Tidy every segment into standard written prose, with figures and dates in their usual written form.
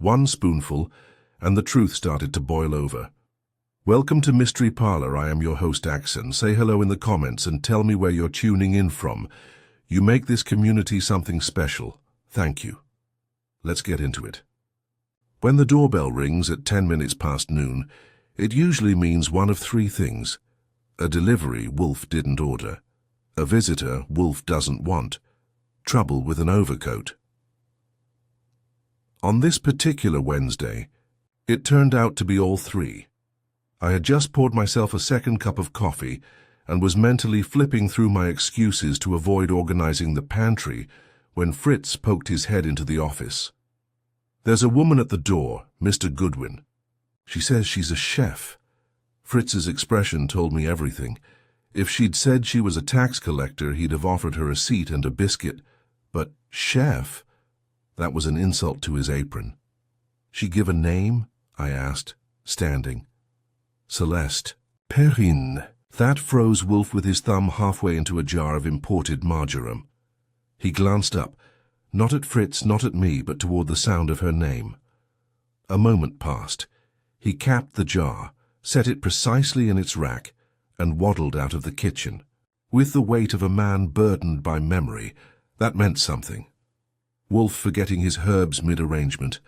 One spoonful, and the truth started to boil over. Welcome to Mystery Parlor. I am your host, Axon. Say hello in the comments and tell me where you're tuning in from. You make this community something special. Thank you. Let's get into it. When the doorbell rings at 10 minutes past noon, it usually means one of three things. A delivery Wolfe didn't order. A visitor Wolfe doesn't want. Trouble with an overcoat. On this particular Wednesday, it turned out to be all three. I had just poured myself a second cup of coffee and was mentally flipping through my excuses to avoid organizing the pantry when Fritz poked his head into the office. There's a woman at the door, Mr. Goodwin. She says she's a chef. Fritz's expression told me everything. If she'd said she was a tax collector, he'd have offered her a seat and a biscuit. But chef? That was an insult to his apron. She give a name? I asked, standing. Celeste. Perrine. That froze Wolfe with his thumb halfway into a jar of imported marjoram. He glanced up, not at Fritz, not at me, but toward the sound of her name. A moment passed. He capped the jar, set it precisely in its rack, and waddled out of the kitchen. With the weight of a man burdened by memory, that meant something. Wolfe forgetting his herbs mid-arrangement.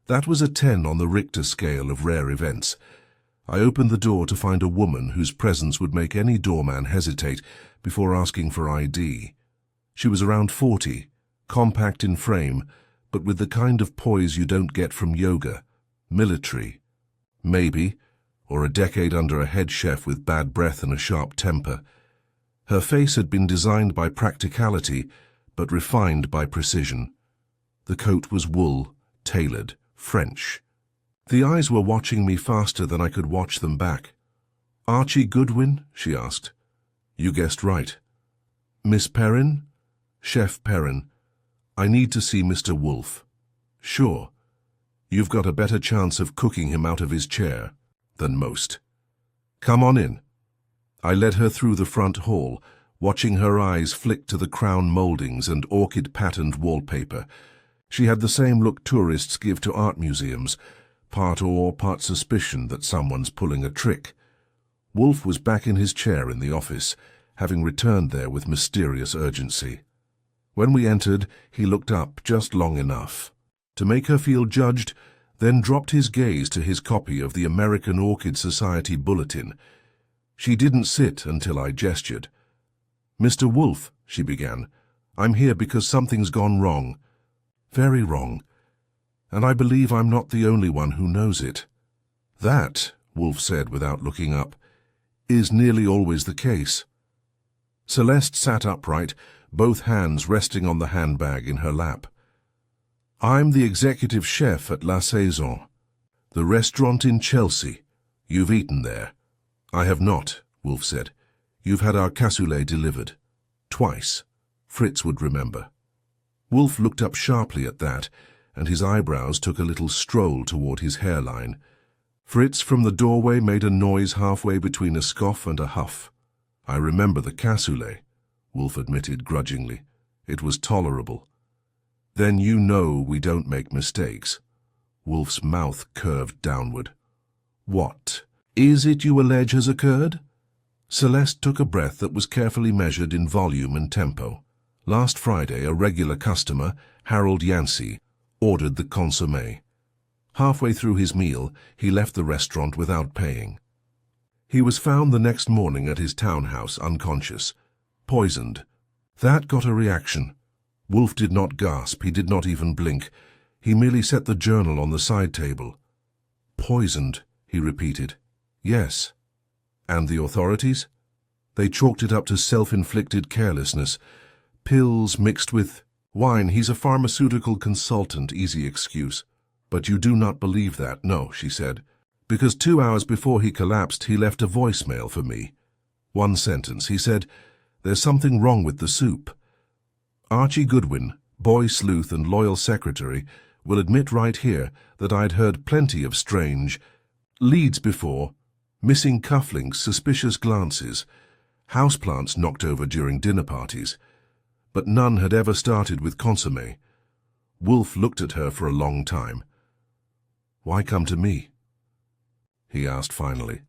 That was a 10 on the Richter scale of rare events. I opened the door to find a woman whose presence would make any doorman hesitate before asking for ID. She was around 40, compact in frame, but with the kind of poise you don't get from yoga. Military. Maybe, or a decade under a head chef with bad breath and a sharp temper. Her face had been designed by practicality, but refined by precision. The coat was wool, tailored, French. The eyes were watching me faster than I could watch them back. Archie Goodwin? She asked. You guessed right. Miss Perrin? Chef Perrin. I need to see Mr. Wolfe. Sure. You've got a better chance of cooking him out of his chair than most. Come on in. I led her through the front hall, watching her eyes flick to the crown moldings and orchid-patterned wallpaper. She had the same look tourists give to art museums, part awe, part suspicion that someone's pulling a trick. Wolfe was back in his chair in the office, having returned there with mysterious urgency. When we entered, he looked up just long enough to make her feel judged, then dropped his gaze to his copy of the American Orchid Society Bulletin. She didn't sit until I gestured. Mr. Wolfe, she began, I'm here because something's gone wrong. Very wrong. And I believe I'm not the only one who knows it. That, Wolfe said without looking up, is nearly always the case. Celeste sat upright, both hands resting on the handbag in her lap. I'm the executive chef at La Saison, the restaurant in Chelsea. You've eaten there. I have not, Wolfe said. You've had our cassoulet delivered. Twice. Fritz would remember. Wolfe looked up sharply at that, and his eyebrows took a little stroll toward his hairline. Fritz from the doorway made a noise halfway between a scoff and a huff. I remember the cassoulet, Wolfe admitted grudgingly. It was tolerable. Then you know we don't make mistakes. Wolfe's mouth curved downward. What is it you allege has occurred? Celeste took a breath that was carefully measured in volume and tempo. Last Friday, a regular customer, Harold Yancey, ordered the consommé. Halfway through his meal, he left the restaurant without paying. He was found the next morning at his townhouse, unconscious, poisoned. That got a reaction. Wolfe did not gasp, he did not even blink. He merely set the journal on the side table. Poisoned, he repeated. Yes. And the authorities? They chalked it up to self-inflicted carelessness. Pills mixed with wine. He's a pharmaceutical consultant, easy excuse. But you do not believe that, no, she said. Because 2 hours before he collapsed, he left a voicemail for me. One sentence. He said, "There's something wrong with the soup." Archie Goodwin, boy sleuth and loyal secretary, will admit right here that I'd heard plenty of strange leads before, missing cufflinks, suspicious glances, houseplants knocked over during dinner parties, but none had ever started with consommé. Wolfe looked at her for a long time. "Why come to me?" he asked finally.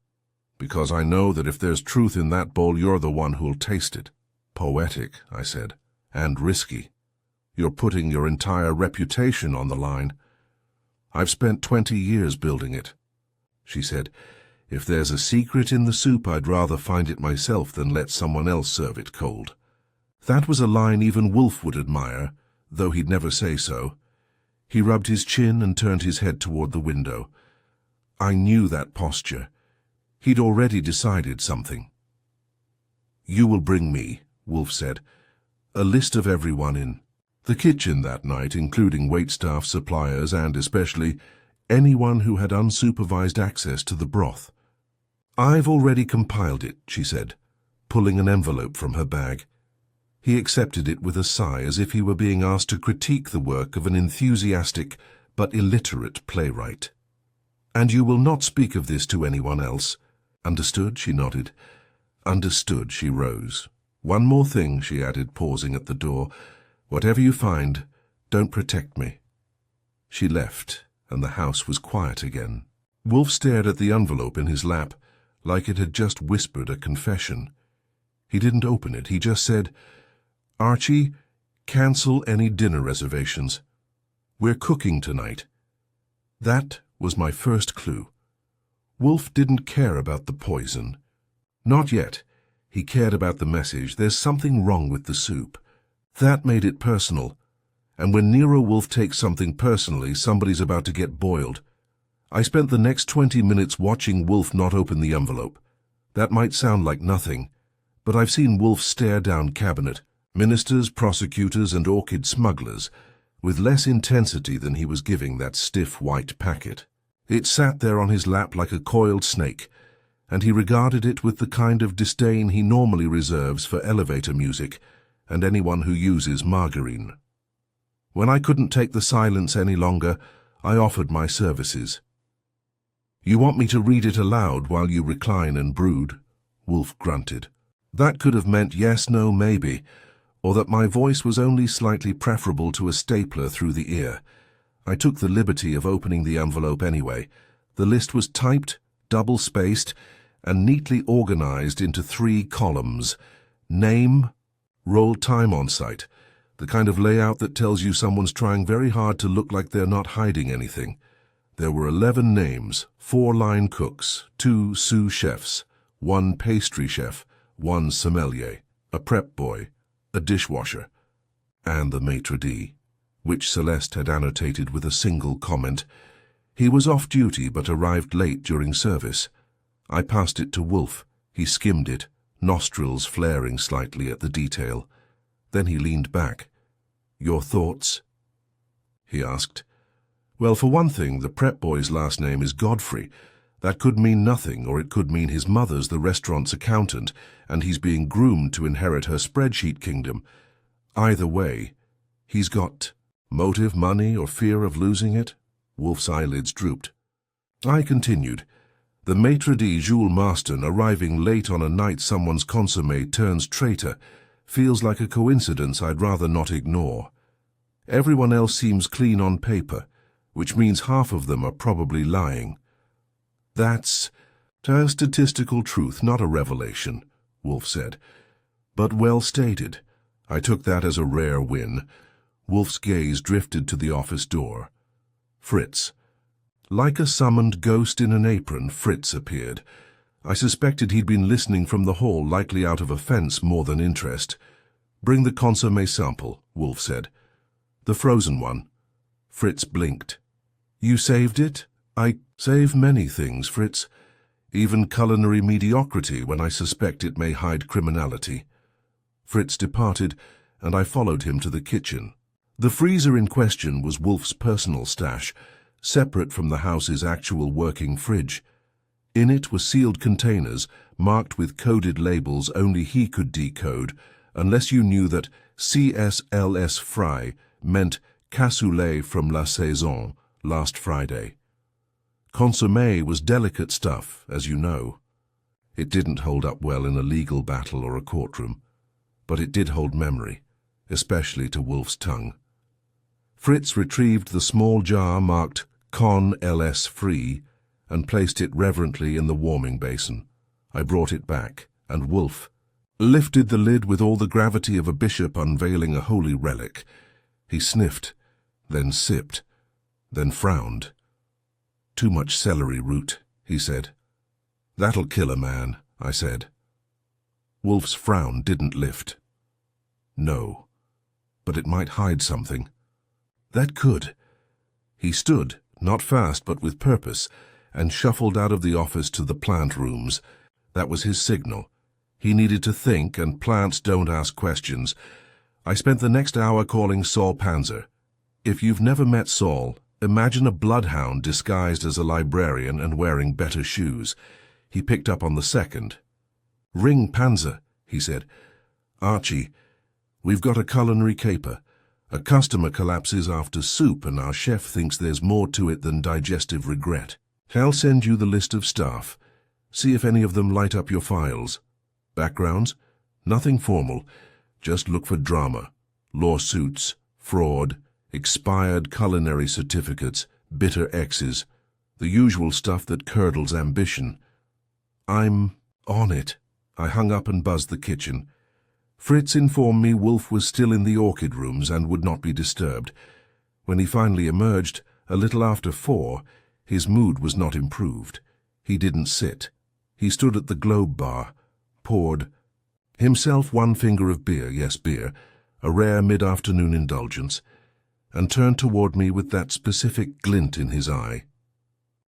"Because I know that if there's truth in that bowl, you're the one who'll taste it." "Poetic," I said, "and risky. You're putting your entire reputation on the line." "I've spent 20 years building it," she said. "If there's a secret in the soup, I'd rather find it myself than let someone else serve it cold." That was a line even Wolfe would admire, though he'd never say so. He rubbed his chin and turned his head toward the window. I knew that posture. He'd already decided something. "You will bring me," Wolfe said, "a list of everyone in the kitchen that night, including waitstaff, suppliers, and especially anyone who had unsupervised access to the broth." "I've already compiled it," she said, pulling an envelope from her bag. He accepted it with a sigh, as if he were being asked to critique the work of an enthusiastic but illiterate playwright. "And you will not speak of this to anyone else." "Understood?" she nodded. "Understood." She rose. "One more thing," she added, pausing at the door. "Whatever you find, don't protect me." She left, and the house was quiet again. Wolfe stared at the envelope in his lap, like it had just whispered a confession. He didn't open it. He just said, "Archie, cancel any dinner reservations. We're cooking tonight." That was my first clue. Wolfe didn't care about the poison. Not yet. He cared about the message. There's something wrong with the soup. That made it personal. And when Nero Wolfe takes something personally, somebody's about to get boiled. I spent the next 20 minutes watching Wolfe not open the envelope. That might sound like nothing, but I've seen Wolfe stare down cabinet, ministers, prosecutors, and orchid smugglers, with less intensity than he was giving that stiff white packet. It sat there on his lap like a coiled snake, and he regarded it with the kind of disdain he normally reserves for elevator music and anyone who uses margarine. When I couldn't take the silence any longer, I offered my services. "You want me to read it aloud while you recline and brood?" Wolfe grunted. That could have meant yes, no, maybe, or that my voice was only slightly preferable to a stapler through the ear. I took the liberty of opening the envelope anyway. The list was typed, double-spaced, and neatly organized into 3 columns. Name, roll time on site, the kind of layout that tells you someone's trying very hard to look like they're not hiding anything. There were 11 names, 4 line cooks, 2 sous chefs, 1 pastry chef, 1 sommelier, a prep boy, a dishwasher, and the maitre d', which Celeste had annotated with a single comment. He was off duty but arrived late during service. I passed it to Wolfe. He skimmed it, nostrils flaring slightly at the detail. Then he leaned back. "Your thoughts?" he asked. "Well, for one thing, the prep boy's last name is Godfrey. That could mean nothing, or it could mean his mother's the restaurant's accountant, and he's being groomed to inherit her spreadsheet kingdom. Either way, he's got motive, money, or fear of losing it." Wolfe's eyelids drooped. I continued. "The maitre d', Jules Marston, arriving late on a night someone's consommé turns traitor, feels like a coincidence I'd rather not ignore. Everyone else seems clean on paper, which means half of them are probably lying." "That's a statistical truth, not a revelation," Wolfe said. "But well stated. I took that as a rare win." Wolfe's gaze drifted to the office door. Fritz. Like a summoned ghost in an apron, Fritz appeared. I suspected he'd been listening from the hall, likely out of offense more than interest. "Bring the consommé sample," Wolfe said. "The frozen one." Fritz blinked. "You saved it?" "I save many things, Fritz. Even culinary mediocrity when I suspect it may hide criminality." Fritz departed, and I followed him to the kitchen. The freezer in question was Wolfe's personal stash, separate from the house's actual working fridge. In it were sealed containers, marked with coded labels only he could decode, unless you knew that CSLS Fry meant cassoulet from La Saison, last Friday. Consommé was delicate stuff, as you know. It didn't hold up well in a legal battle or a courtroom, but it did hold memory, especially to Wolfe's tongue. Fritz retrieved the small jar marked Con LS free, and placed it reverently in the warming basin. I brought it back, and Wolfe lifted the lid with all the gravity of a bishop unveiling a holy relic. He sniffed, then sipped, then frowned. "Too much celery root," he said. "That'll kill a man," I said. Wolfe's frown didn't lift. "No, but it might hide something." "That could." He stood, not fast but with purpose, and shuffled out of the office to the plant rooms. That was his signal. He needed to think, and plants don't ask questions. I spent the next hour calling Saul Panzer. If you've never met Saul, imagine a bloodhound disguised as a librarian and wearing better shoes. He picked up on the second. "Ring Panzer," he said. "Archie, we've got a culinary caper. A customer collapses after soup, and our chef thinks there's more to it than digestive regret. I'll send you the list of staff. See if any of them light up your files. Backgrounds? Nothing formal. Just look for drama, lawsuits, fraud, expired culinary certificates, bitter exes, the usual stuff that curdles ambition." "I'm on it." I hung up and buzzed the kitchen. Fritz informed me Wolfe was still in the orchid rooms and would not be disturbed. When he finally emerged, a little after 4, his mood was not improved. He didn't sit. He stood at the Globe bar, poured himself 1 finger of beer, yes, beer, a rare mid-afternoon indulgence, and turned toward me with that specific glint in his eye.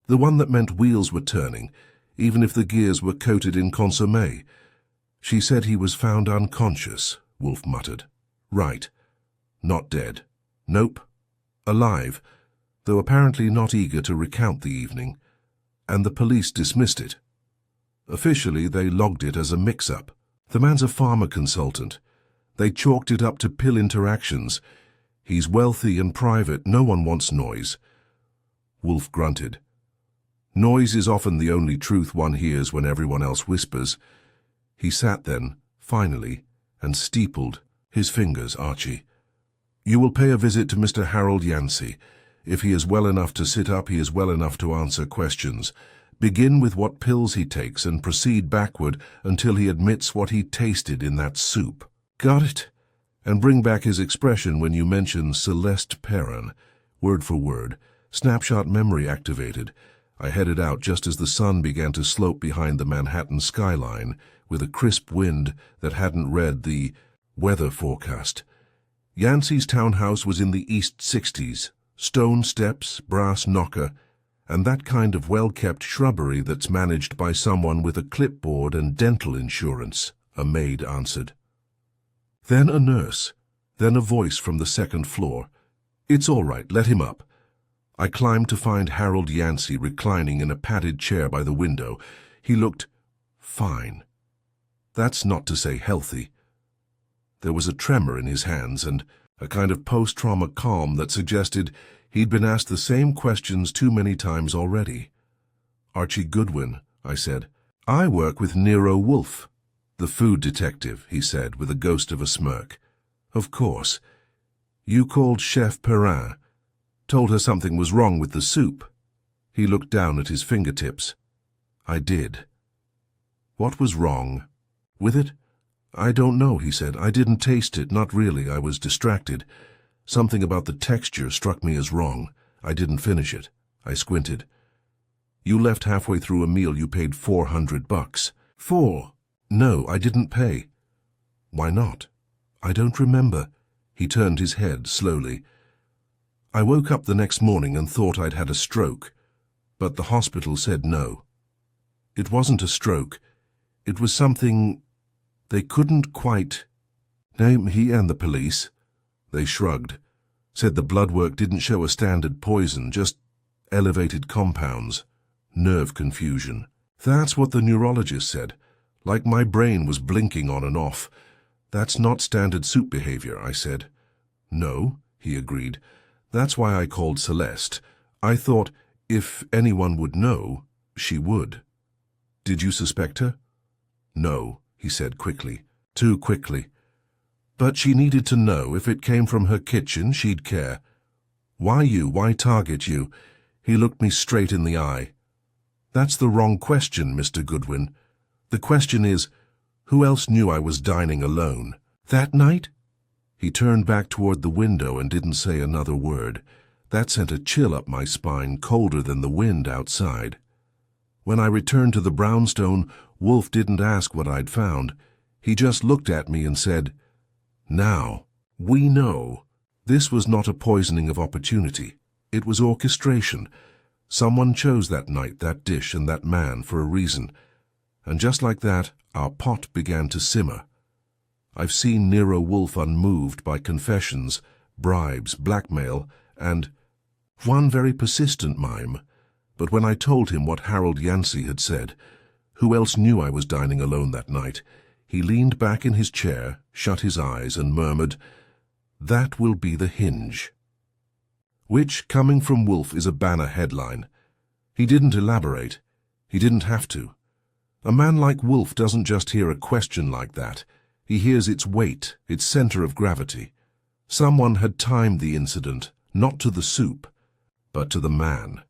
The one that meant wheels were turning, even if the gears were coated in consommé. "She said he was found unconscious," Wolfe muttered. "Right. Not dead. Nope. Alive, though apparently not eager to recount the evening. And the police dismissed it. Officially, they logged it as a mix-up. The man's a pharma consultant. They chalked it up to pill interactions. He's wealthy and private. No one wants noise." Wolfe grunted. Noise is often the only truth one hears when everyone else whispers. He sat then, finally, and steepled his fingers, "Archie. You will pay a visit to Mr. Harold Yancey. If he is well enough to sit up, he is well enough to answer questions. Begin with what pills he takes and proceed backward until he admits what he tasted in that soup. Got it? And bring back his expression when you mention Celeste Perrin, word for word. Snapshot memory activated." I headed out just as the sun began to slope behind the Manhattan skyline, with a crisp wind that hadn't read the weather forecast. Yancey's townhouse was in the East 60s, stone steps, brass knocker, and that kind of well-kept shrubbery that's managed by someone with a clipboard and dental insurance, a maid answered. Then a nurse, then a voice from the second floor. "It's all right, let him up." I climbed to find Harold Yancey reclining in a padded chair by the window. He looked fine. That's not to say healthy. There was a tremor in his hands and a kind of post-trauma calm that suggested he'd been asked the same questions too many times already. "Archie Goodwin," I said. "I work with Nero Wolfe." "The food detective," he said with a ghost of a smirk. "Of course. You called Chef Perrin. Told her something was wrong with the soup." He looked down at his fingertips. "I did." "What was wrong with it?" "I don't know," he said. "I didn't taste it, not really. I was distracted. Something about the texture struck me as wrong. I didn't finish it." I squinted. "You left halfway through a meal you paid $400. "4? No, I didn't pay." "Why not?" "I don't remember." He turned his head slowly. "I woke up the next morning and thought I'd had a stroke, but the hospital said no. It wasn't a stroke. It was something they couldn't quite name." "He and the police?" They shrugged, said the blood work didn't show a standard poison, just elevated compounds, nerve confusion. "That's what the neurologist said, like my brain was blinking on and off." "That's not standard soup behavior," I said. "No," he agreed. "That's why I called Celeste. I thought if anyone would know, she would." "Did you suspect her?" "No," he said quickly. Too quickly. "But she needed to know. If it came from her kitchen, she'd care." "Why you? Why target you?" He looked me straight in the eye. "That's the wrong question, Mr. Goodwin. The question is, who else knew I was dining alone that night?" He turned back toward the window and didn't say another word. That sent a chill up my spine, colder than the wind outside. When I returned to the brownstone, Wolfe didn't ask what I'd found. He just looked at me and said, "Now, we know. This was not a poisoning of opportunity. It was orchestration. Someone chose that night, that dish, and that man for a reason. And just like that, our pot began to simmer. I've seen Nero Wolfe unmoved by confessions, bribes, blackmail, and one very persistent mime. But when I told him what Harold Yancey had said, who else knew I was dining alone that night, he leaned back in his chair, shut his eyes, and murmured, 'That will be the hinge.' Which, coming from Wolfe, is a banner headline. He didn't elaborate. He didn't have to. A man like Wolfe doesn't just hear a question like that. He hears its weight, its center of gravity. Someone had timed the incident, not to the soup, but to the man.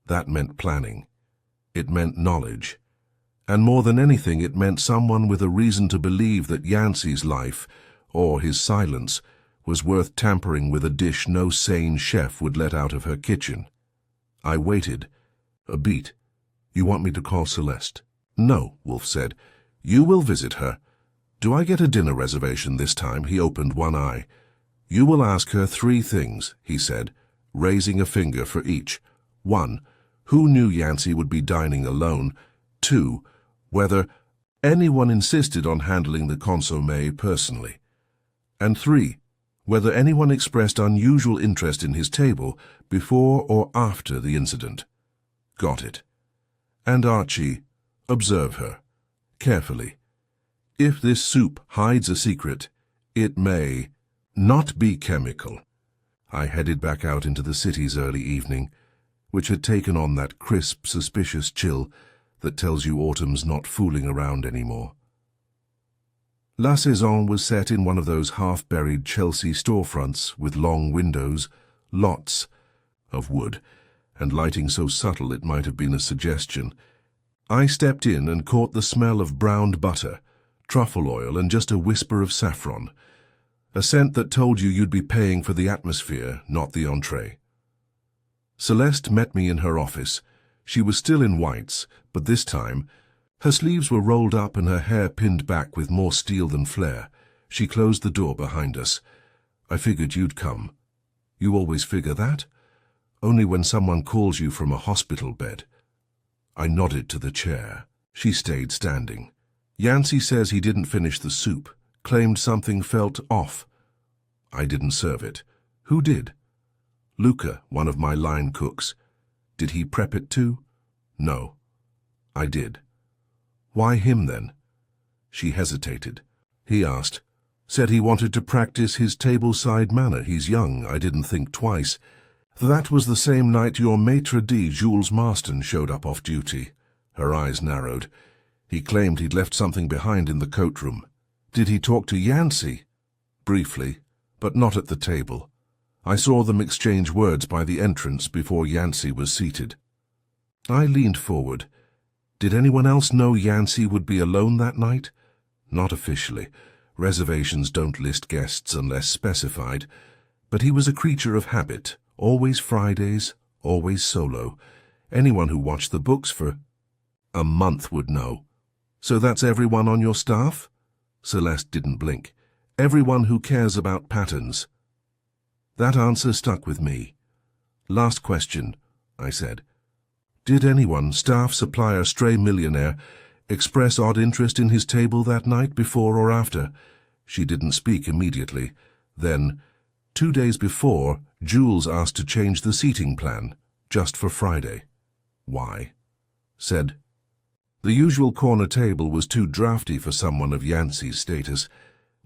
That meant planning. It meant knowledge. And more than anything, it meant someone with a reason to believe that Yancey's life, or his silence, was worth tampering with a dish no sane chef would let out of her kitchen. I waited. A beat. "You want me to call Celeste?" "No," Wolfe said. "You will visit her. Do I get a dinner reservation this time?" He opened one eye. "You will ask her 3 things, he said, raising a finger for each. 1. Who knew Yancey would be dining alone? 2. Whether anyone insisted on handling the consommé personally. And 3. Whether anyone expressed unusual interest in his table before or after the incident." Got it. "And Archie, observe her. Carefully. If this soup hides a secret, it may not be chemical." I headed back out into the city's early evening, which had taken on that crisp, suspicious chill that tells you autumn's not fooling around anymore. La Saison was set in one of those half-buried Chelsea storefronts with long windows, lots of wood, and lighting so subtle it might have been a suggestion. I stepped in and caught the smell of browned butter, truffle oil, and just a whisper of saffron, a scent that told you you'd be paying for the atmosphere, not the entree. Celeste met me in her office. She was still in whites, but this time, her sleeves were rolled up and her hair pinned back with more steel than flair. She closed the door behind us. "I figured you'd come." "You always figure that?" "Only when someone calls you from a hospital bed." I nodded to the chair. She stayed standing. "Yancey says he didn't finish the soup, claimed something felt off." "I didn't serve it." "Who did?" "Luca, one of my line cooks." "Did he prep it too?" "No." "I did." "Why him then?" She hesitated. "He asked. Said he wanted to practice his tableside manner. He's young. I didn't think twice. That was the same night your maitre d', Jules Marston, showed up off duty." Her eyes narrowed. "He claimed he'd left something behind in the coat room." "Did he talk to Yancey?" "Briefly, but not at the table. I saw them exchange words by the entrance before Yancey was seated." I leaned forward. "Did anyone else know Yancey would be alone that night?" "Not officially. Reservations don't list guests unless specified. But he was a creature of habit. Always Fridays, always solo. Anyone who watched the books for a month would know." "So that's everyone on your staff?" Celeste didn't blink. "Everyone who cares about patterns." That answer stuck with me. "Last question," I said. "Did anyone, staff, supplier, stray millionaire, express odd interest in his table that night, before or after?" She didn't speak immediately. Then, 2 days before, Jules asked to change the seating plan, just for Friday. "Why?" Said, "The usual corner table was too drafty for someone of Yancey's status.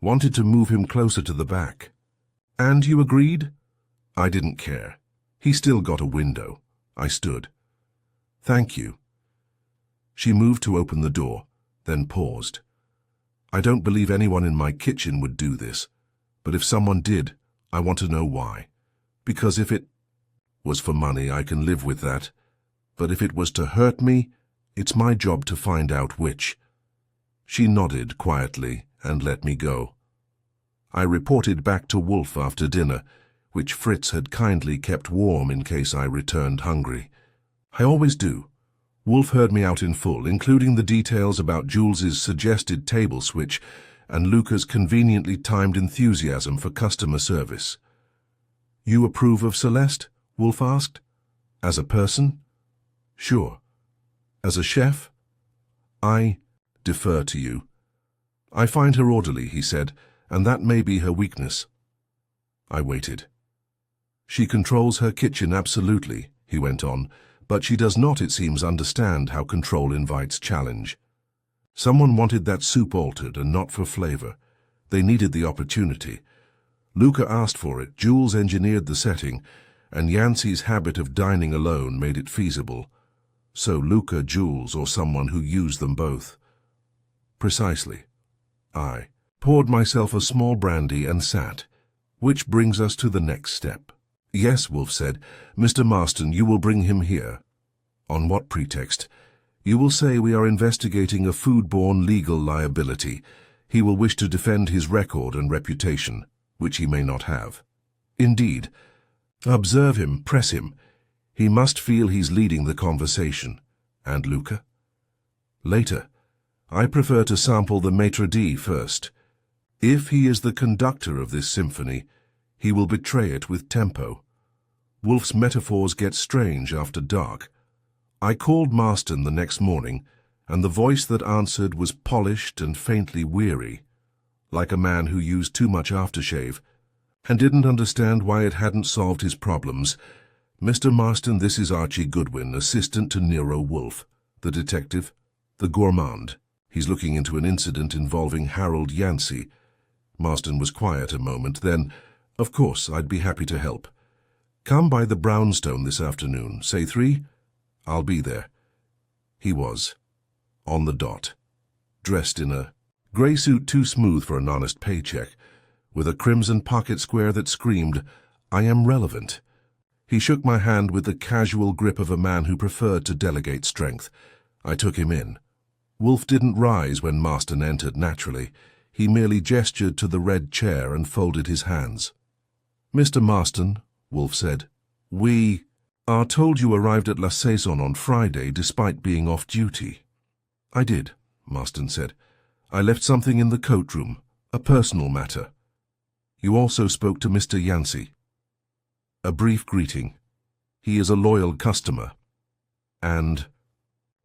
Wanted to move him closer to the back." "And you agreed?" "I didn't care. He still got a window." I stood. "Thank you." She moved to open the door, then paused. "I don't believe anyone in my kitchen would do this, but if someone did, I want to know why. Because if it..." was for money, I can live with that. But if it was to hurt me, it's my job to find out which. She nodded quietly and let me go. I reported back to Wolfe after dinner, which Fritz had kindly kept warm in case I returned hungry. I always do. Wolfe heard me out in full, including the details about Jules's suggested table switch and Luca's conveniently timed enthusiasm for customer service. "You approve of Celeste?" Wolfe asked. "As a person?" "Sure." "As a chef?" "I defer to you." "I find her orderly," he said, "and that may be her weakness." I waited. "She controls her kitchen absolutely," he went on, "but she does not, it seems, understand how control invites challenge. Someone wanted that soup altered and not for flavor. They needed the opportunity. Luca asked for it, Jules engineered the setting, and Yancey's habit of dining alone made it feasible. So Luca, Jules, or someone who used them both. Precisely. I poured myself a small brandy and sat, which brings us to the next step. "Yes," Wolfe said, "Mr. Marston, you will bring him here." "On what pretext?" "You will say we are investigating a foodborne legal liability. He will wish to defend his record and reputation, which he may not have." "Indeed." "Observe him, press him. He must feel he's leading the conversation." "And Luca?" "Later. I prefer to sample the maitre d' first. If he is the conductor of this symphony, he will betray it with tempo." Wolfe's metaphors get strange after dark. I called Marston the next morning, and the voice that answered was polished and faintly weary, like a man who used too much aftershave, and didn't understand why it hadn't solved his problems. "Mr. Marston, this is Archie Goodwin, assistant to Nero Wolfe, the detective, the gourmand. He's looking into an incident involving Harold Yancey." Marston was quiet a moment, then, "Of course, I'd be happy to help. Come by the brownstone this afternoon, say 3? I'll be there." He was, on the dot, dressed in a grey suit too smooth for an honest paycheck, with a crimson pocket square that screamed, "I am relevant." He shook my hand with the casual grip of a man who preferred to delegate strength. I took him in. Wolfe didn't rise when Marston entered naturally. He merely gestured to the red chair and folded his hands. "Mr. Marston," Wolfe said, "we are told you arrived at La Saison on Friday despite being off duty." "I did," Marston said. "I left something in the coat room, a personal matter." "You also spoke to Mr. Yancey." "A brief greeting. He is a loyal customer." "And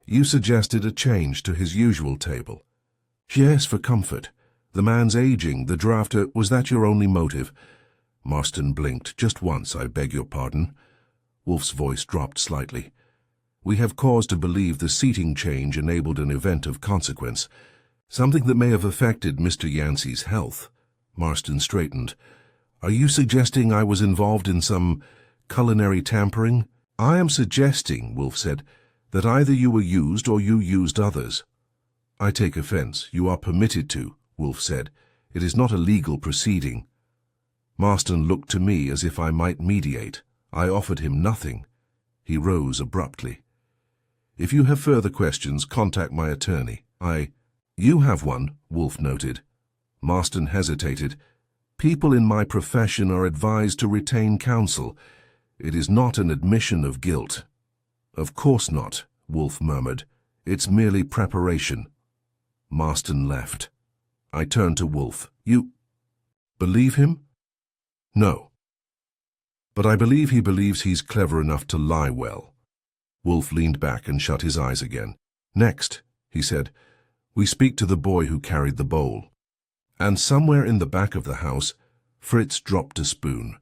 you suggested a change to his usual table." "Yes, for comfort. The man's aging, the drafter. Was that your only motive?" Marston blinked. "Just once, I beg your pardon." Wolfe's voice dropped slightly. "We have cause to believe the seating change enabled an event of consequence, something that may have affected Mr. Yancey's health." Marston straightened. "Are you suggesting I was involved in some culinary tampering?" "I am suggesting," Wolfe said, "that either you were used or you used others." "I take offense. You are permitted to," Wolfe said. "It is not a legal proceeding." Marston looked to me as if I might mediate. I offered him nothing. He rose abruptly. "If you have further questions, contact my attorney." "You have one," Wolfe noted. Marston hesitated. "People in my profession are advised to retain counsel. It is not an admission of guilt." "Of course not," Wolfe murmured. "It's merely preparation." Marston left. I turned to Wolfe. "You believe him?" "No. But I believe he believes he's clever enough to lie well." Wolfe leaned back and shut his eyes again. "Next," he said, "we speak to the boy who carried the bowl." And somewhere in the back of the house, Fritz dropped a spoon.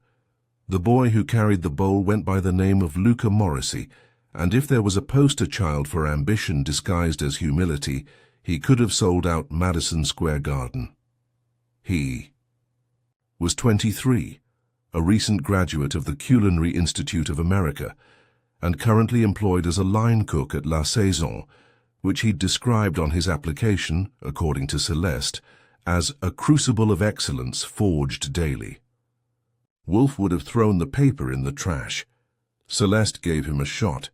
The boy who carried the bowl went by the name of Luca Morrissey, and if there was a poster child for ambition disguised as humility, he could have sold out Madison Square Garden. He was 23, a recent graduate of the Culinary Institute of America, and currently employed as a line cook at La Saison, which he'd described on his application, according to Celeste, as a crucible of excellence forged daily. Wolfe would have thrown the paper in the trash. Celeste gave him a shot.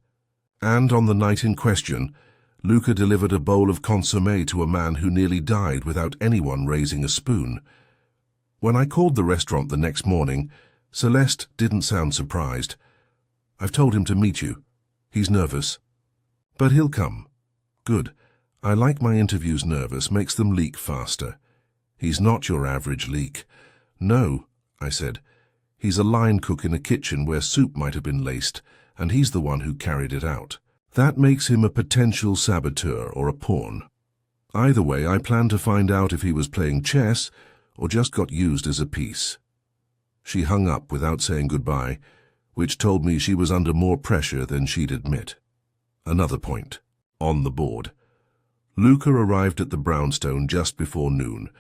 And on the night in question, Luca delivered a bowl of consommé to a man who nearly died without anyone raising a spoon. When I called the restaurant the next morning, Celeste didn't sound surprised. "I've told him to meet you. He's nervous. But he'll come." "Good. I like my interviews nervous, makes them leak faster." "He's not your average leak." "No," I said. "He's a line cook in a kitchen where soup might have been laced, and he's the one who carried it out. That makes him a potential saboteur or a pawn. Either way, I plan to find out if he was playing chess or just got used as a piece." She hung up without saying goodbye, which told me she was under more pressure than she'd admit. Another point. On the board. Luca arrived at the brownstone just before noon,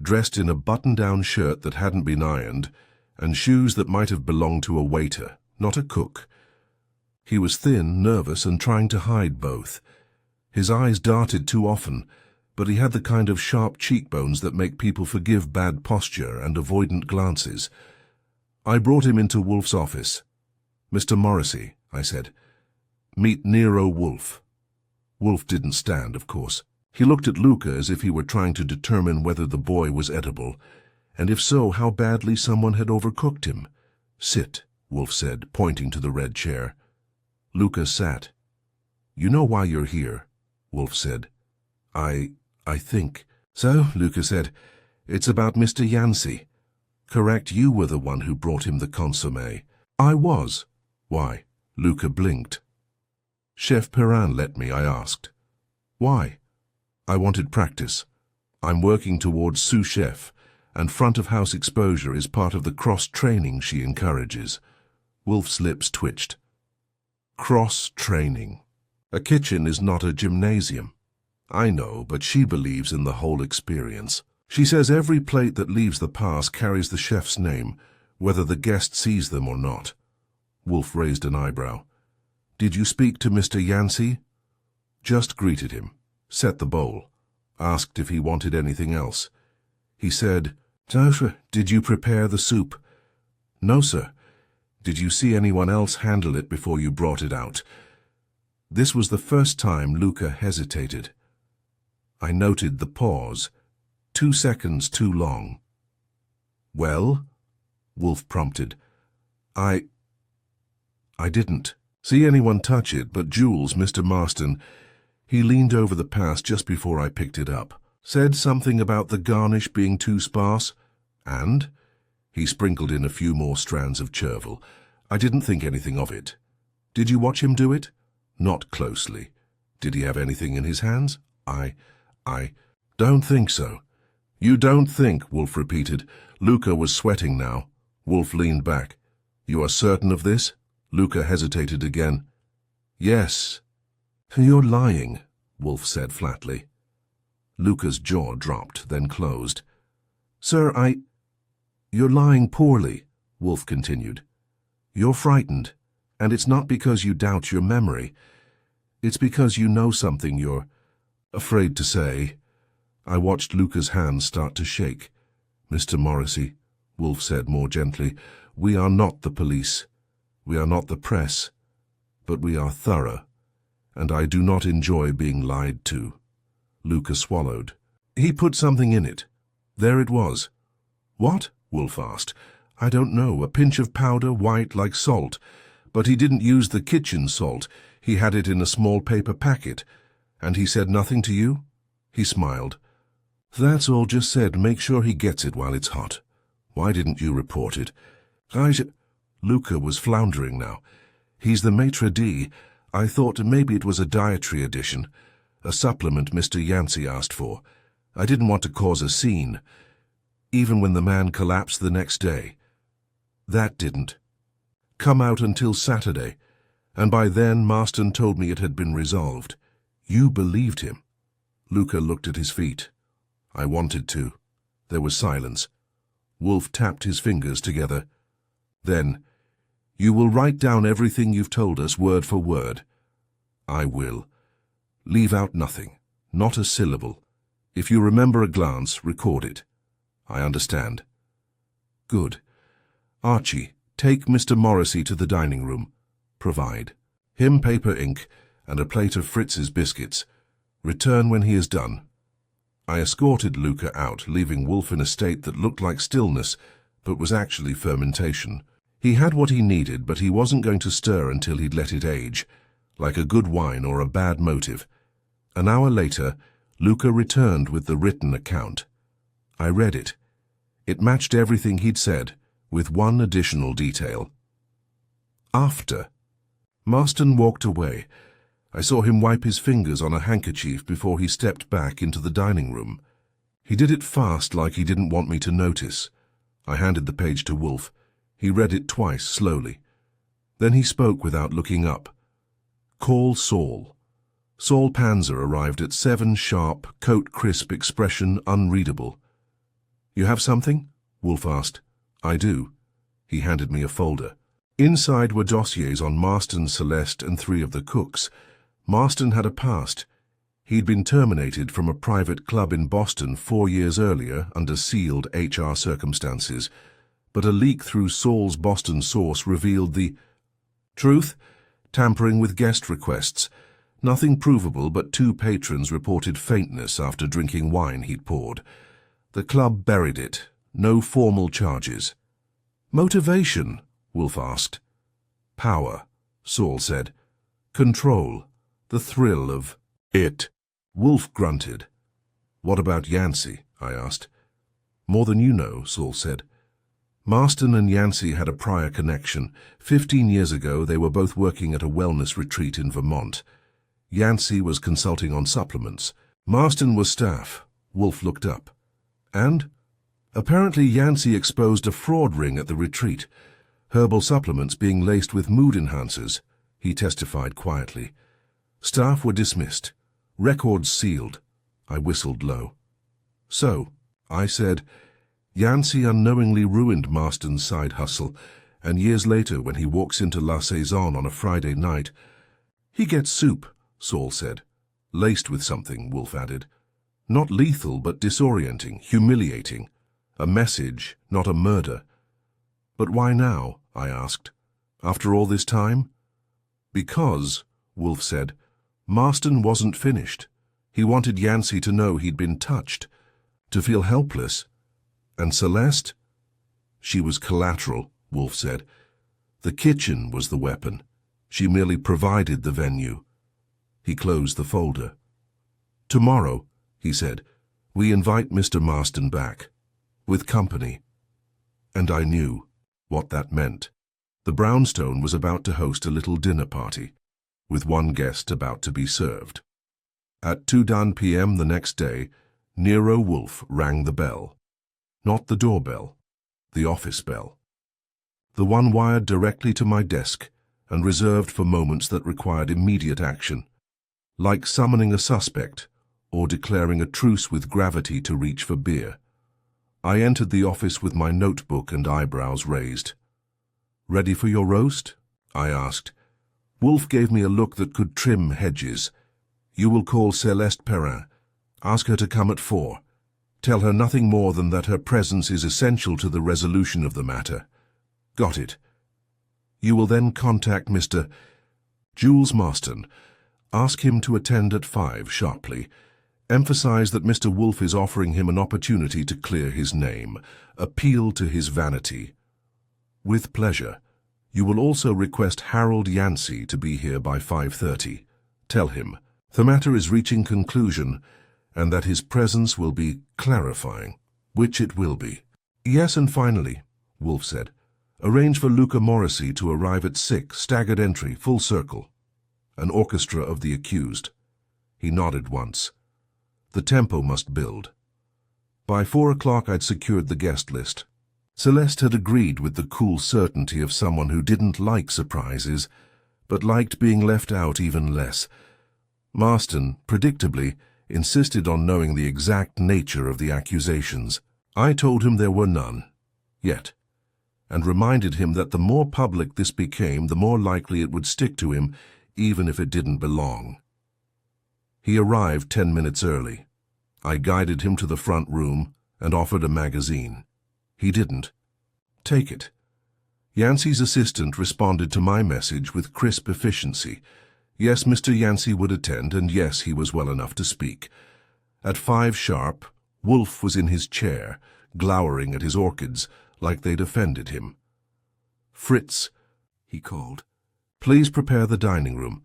dressed in a button-down shirt that hadn't been ironed, and shoes that might have belonged to a waiter, not a cook. He was thin, nervous, and trying to hide both. His eyes darted too often, but he had the kind of sharp cheekbones that make people forgive bad posture and avoidant glances. I brought him into Wolfe's office. "Mr. Morrissey," I said. "Meet Nero Wolfe." Wolfe didn't stand, of course. He looked at Luca as if he were trying to determine whether the boy was edible, and if so, how badly someone had overcooked him. "Sit," Wolfe said, pointing to the red chair. Luca sat. "You know why you're here," Wolfe said. I think." "So," Luca said, "it's about Mr. Yancey. Correct, you were the one who brought him the consommé." "I was." "Why?" Luca blinked. "Chef Perrin let me," I asked. "Why?" "I wanted practice. I'm working towards sous chef, and front-of-house exposure is part of the cross-training she encourages." Wolfe's lips twitched. "Cross-training. A kitchen is not a gymnasium." "I know, but she believes in the whole experience. She says every plate that leaves the pass carries the chef's name, whether the guest sees them or not." Wolfe raised an eyebrow. "Did you speak to Mr. Yancey?" "Just greeted him, set the bowl, asked if he wanted anything else. He said, 'Joshua, did you prepare the soup?' 'No, sir.' 'Did you see anyone else handle it before you brought it out?'" This was the first time Luca hesitated. I noted the pause, 2 seconds too long. "Well?" Wolfe prompted. I didn't see anyone touch it, but Jules, Mr. Marston, he leaned over the pass just before I picked it up. Said something about the garnish being too sparse, and he sprinkled in a few more strands of chervil. I didn't think anything of it. Did you watch him do it? Not closely. Did he have anything in his hands? I don't think so. You don't think, Wolfe repeated. Luca was sweating now. Wolfe leaned back. You are certain of this? Luca hesitated again. Yes. You're lying, Wolfe said flatly. Luca's jaw dropped, then closed. Sir, You're lying poorly, Wolfe continued. You're frightened, and it's not because you doubt your memory. It's because you know something you're afraid to say. I watched Luca's hands start to shake. Mr. Morrissey, Wolfe said more gently, we are not the police. We are not the press. But we are thorough, and I do not enjoy being lied to. Luca swallowed. He put something in it. There it was. What? Wolfe asked. I don't know, a pinch of powder, white like salt. But he didn't use the kitchen salt. He had it in a small paper packet. And he said nothing to you? He smiled. That's all, just said, make sure he gets it while it's hot. Why didn't you report it? Luca was floundering now. He's the maitre d'. I thought maybe it was a dietary addition, a supplement Mr. Yancey asked for. I didn't want to cause a scene, even when the man collapsed the next day. That didn't come out until Saturday, and by then Marston told me it had been resolved. You believed him. Luca looked at his feet. I wanted to. There was silence. Wolfe tapped his fingers together. Then, you will write down everything you've told us word for word. I will. Leave out nothing, not a syllable. If you remember a glance, record it. I understand. Good. Archie, take Mr. Morrissey to the dining room. provide. Him paper, ink, and a plate of Fritz's biscuits. Return when he is done. I escorted Luca out, leaving Wolfe in a state that looked like stillness, but was actually fermentation. He had what he needed, but he wasn't going to stir until he'd let it age, like a good wine or a bad motive. An hour later, Luca returned with the written account. I read it. It matched everything he'd said, with one additional detail. After. Marston walked away. I saw him wipe his fingers on a handkerchief before he stepped back into the dining room. He did it fast, like he didn't want me to notice. I handed the page to Wolfe. He read it twice, slowly. Then he spoke without looking up. Call Saul. Saul Panzer arrived at 7 sharp, coat crisp, expression unreadable. You have something? Wolfe asked. I do. He handed me a folder. Inside were dossiers on Marston, Celeste, and 3 of the cooks. Marston had a past. He'd been terminated from a private club in Boston 4 years earlier under sealed HR circumstances, but a leak through Saul's Boston source revealed the truth: tampering with guest requests. Nothing provable, but 2 patrons reported faintness after drinking wine he'd poured. The club buried it. No formal charges. Motivation? Wolfe asked. Power, Saul said. Control. The thrill of it. Wolfe grunted. What about Yancey? I asked. More than you know, Saul said. Marston and Yancey had a prior connection. 15 years ago, they were both working at a wellness retreat in Vermont. Yancey was consulting on supplements. Marston was staff. Wolfe looked up. And? Apparently Yancey exposed a fraud ring at the retreat. Herbal supplements being laced with mood enhancers, he testified quietly. Staff were dismissed. Records sealed. I whistled low. So, I said, Yancey unknowingly ruined Marston's side hustle, and years later when he walks into La Saison on a Friday night, he gets soup, Saul said. Laced with something, Wolfe added. Not lethal, but disorienting, humiliating. A message, not a murder. But why now? I asked. After all this time? Because, Wolfe said, Marston wasn't finished. He wanted Yancey to know he'd been touched, to feel helpless. And Celeste? She was collateral, Wolfe said. The kitchen was the weapon. She merely provided the venue. He closed the folder. Tomorrow, he said, we invite Mr. Marston back, with company. And I knew what that meant. The brownstone was about to host a little dinner party, with one guest about to be served. At 2:00 p.m. the next day, Nero Wolfe rang the bell. Not the doorbell, the office bell. The one wired directly to my desk and reserved for moments that required immediate action, like summoning a suspect or declaring a truce with gravity to reach for beer. I entered the office with my notebook and eyebrows raised. Ready for your roast? I asked. Wolfe gave me a look that could trim hedges. You will call Celeste Perrin. Ask her to come at 4. Tell her nothing more than that her presence is essential to the resolution of the matter. Got it. You will then contact Mr. Jules Marston. Ask him to attend at 5 sharply. Emphasize that Mr. Wolfe is offering him an opportunity to clear his name. Appeal to his vanity. With pleasure. You will also request Harold Yancey to be here by 5:30. Tell him the matter is reaching conclusion and that his presence will be clarifying, which it will be. Yes, and finally, Wolfe said, arrange for Luca Morrissey to arrive at 6, staggered entry, full circle. An orchestra of the accused. He nodded once. The tempo must build. By 4 o'clock I'd secured the guest list. Celeste had agreed with the cool certainty of someone who didn't like surprises, but liked being left out even less. Marston, predictably, insisted on knowing the exact nature of the accusations. I told him there were none, yet, and reminded him that the more public this became, the more likely it would stick to him, even if it didn't belong. He arrived 10 minutes early. I guided him to the front room and offered a magazine. He didn't. Take it. Yancey's assistant responded to my message with crisp efficiency. Yes, Mr. Yancey would attend, and yes, he was well enough to speak. At 5 sharp, Wolfe was in his chair, glowering at his orchids like they'd offended him. "Fritz," he called, "please prepare the dining room.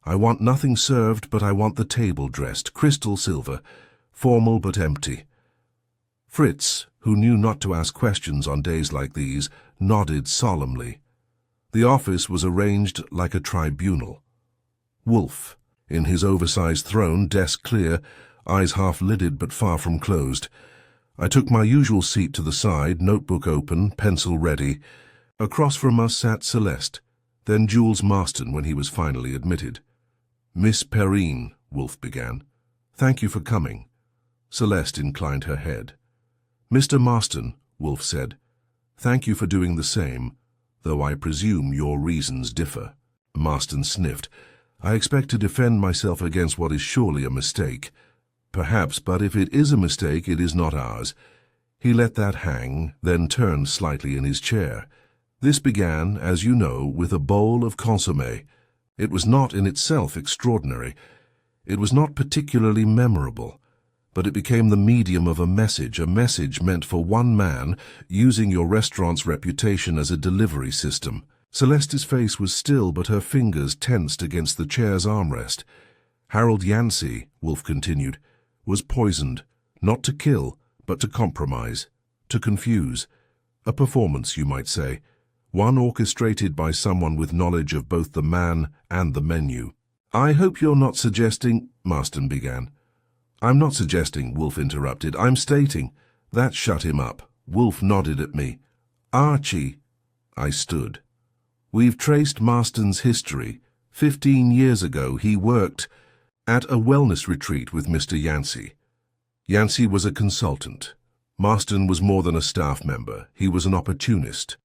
I want nothing served, but I want the table dressed, crystal silver, formal but empty." Fritz, who knew not to ask questions on days like these, nodded solemnly. The office was arranged like a tribunal. Wolfe, in his oversized throne, desk clear, eyes half-lidded but far from closed. I took my usual seat to the side, notebook open, pencil ready. Across from us sat Celeste, then Jules Marston when he was finally admitted. "Miss Perrine," Wolfe began. "Thank you for coming." Celeste inclined her head. "Mr. Marston," Wolfe said, "thank you for doing the same, though I presume your reasons differ." Marston sniffed. "I expect to defend myself against what is surely a mistake. Perhaps, but if it is a mistake, it is not ours." He let that hang, then turned slightly in his chair. "This began, as you know, with a bowl of consommé. It was not in itself extraordinary. It was not particularly memorable. But it became the medium of a message meant for one man, using your restaurant's reputation as a delivery system." Celeste's face was still, but her fingers tensed against the chair's armrest. "Harold Yancey," Wolfe continued, "was poisoned, not to kill, but to compromise, to confuse. A performance, you might say, one orchestrated by someone with knowledge of both the man and the menu." "I hope you're not suggesting—" Marston began. "I'm not suggesting," Wolfe interrupted. "I'm stating." That shut him up. Wolfe nodded at me. "Archie." I stood. "We've traced Marston's history. 15 years ago he worked at a wellness retreat with Mr. Yancey. Yancey was a consultant. Marston was more than a staff member. He was an opportunist.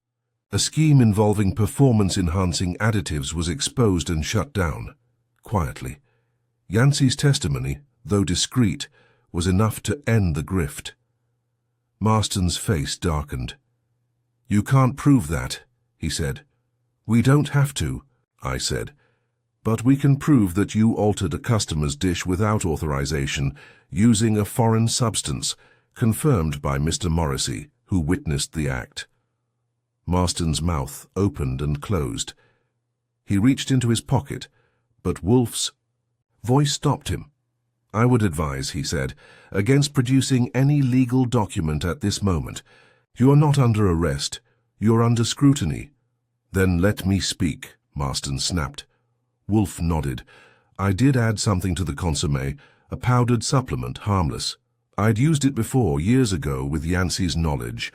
A scheme involving performance-enhancing additives was exposed and shut down, quietly. Yancey's testimony, though discreet, was enough to end the grift." Marston's face darkened. "You can't prove that," he said. "We don't have to," I said. "But we can prove that you altered a customer's dish without authorization, using a foreign substance, confirmed by Mr. Morrissey, who witnessed the act." Marston's mouth opened and closed. He reached into his pocket, but Wolfe's voice stopped him. "I would advise," he said, "against producing any legal document at this moment. You are not under arrest. You are under scrutiny." "Then let me speak," Marston snapped. Wolfe nodded. "I did add something to the consommé, a powdered supplement, harmless. I'd used it before, years ago, with Yancey's knowledge.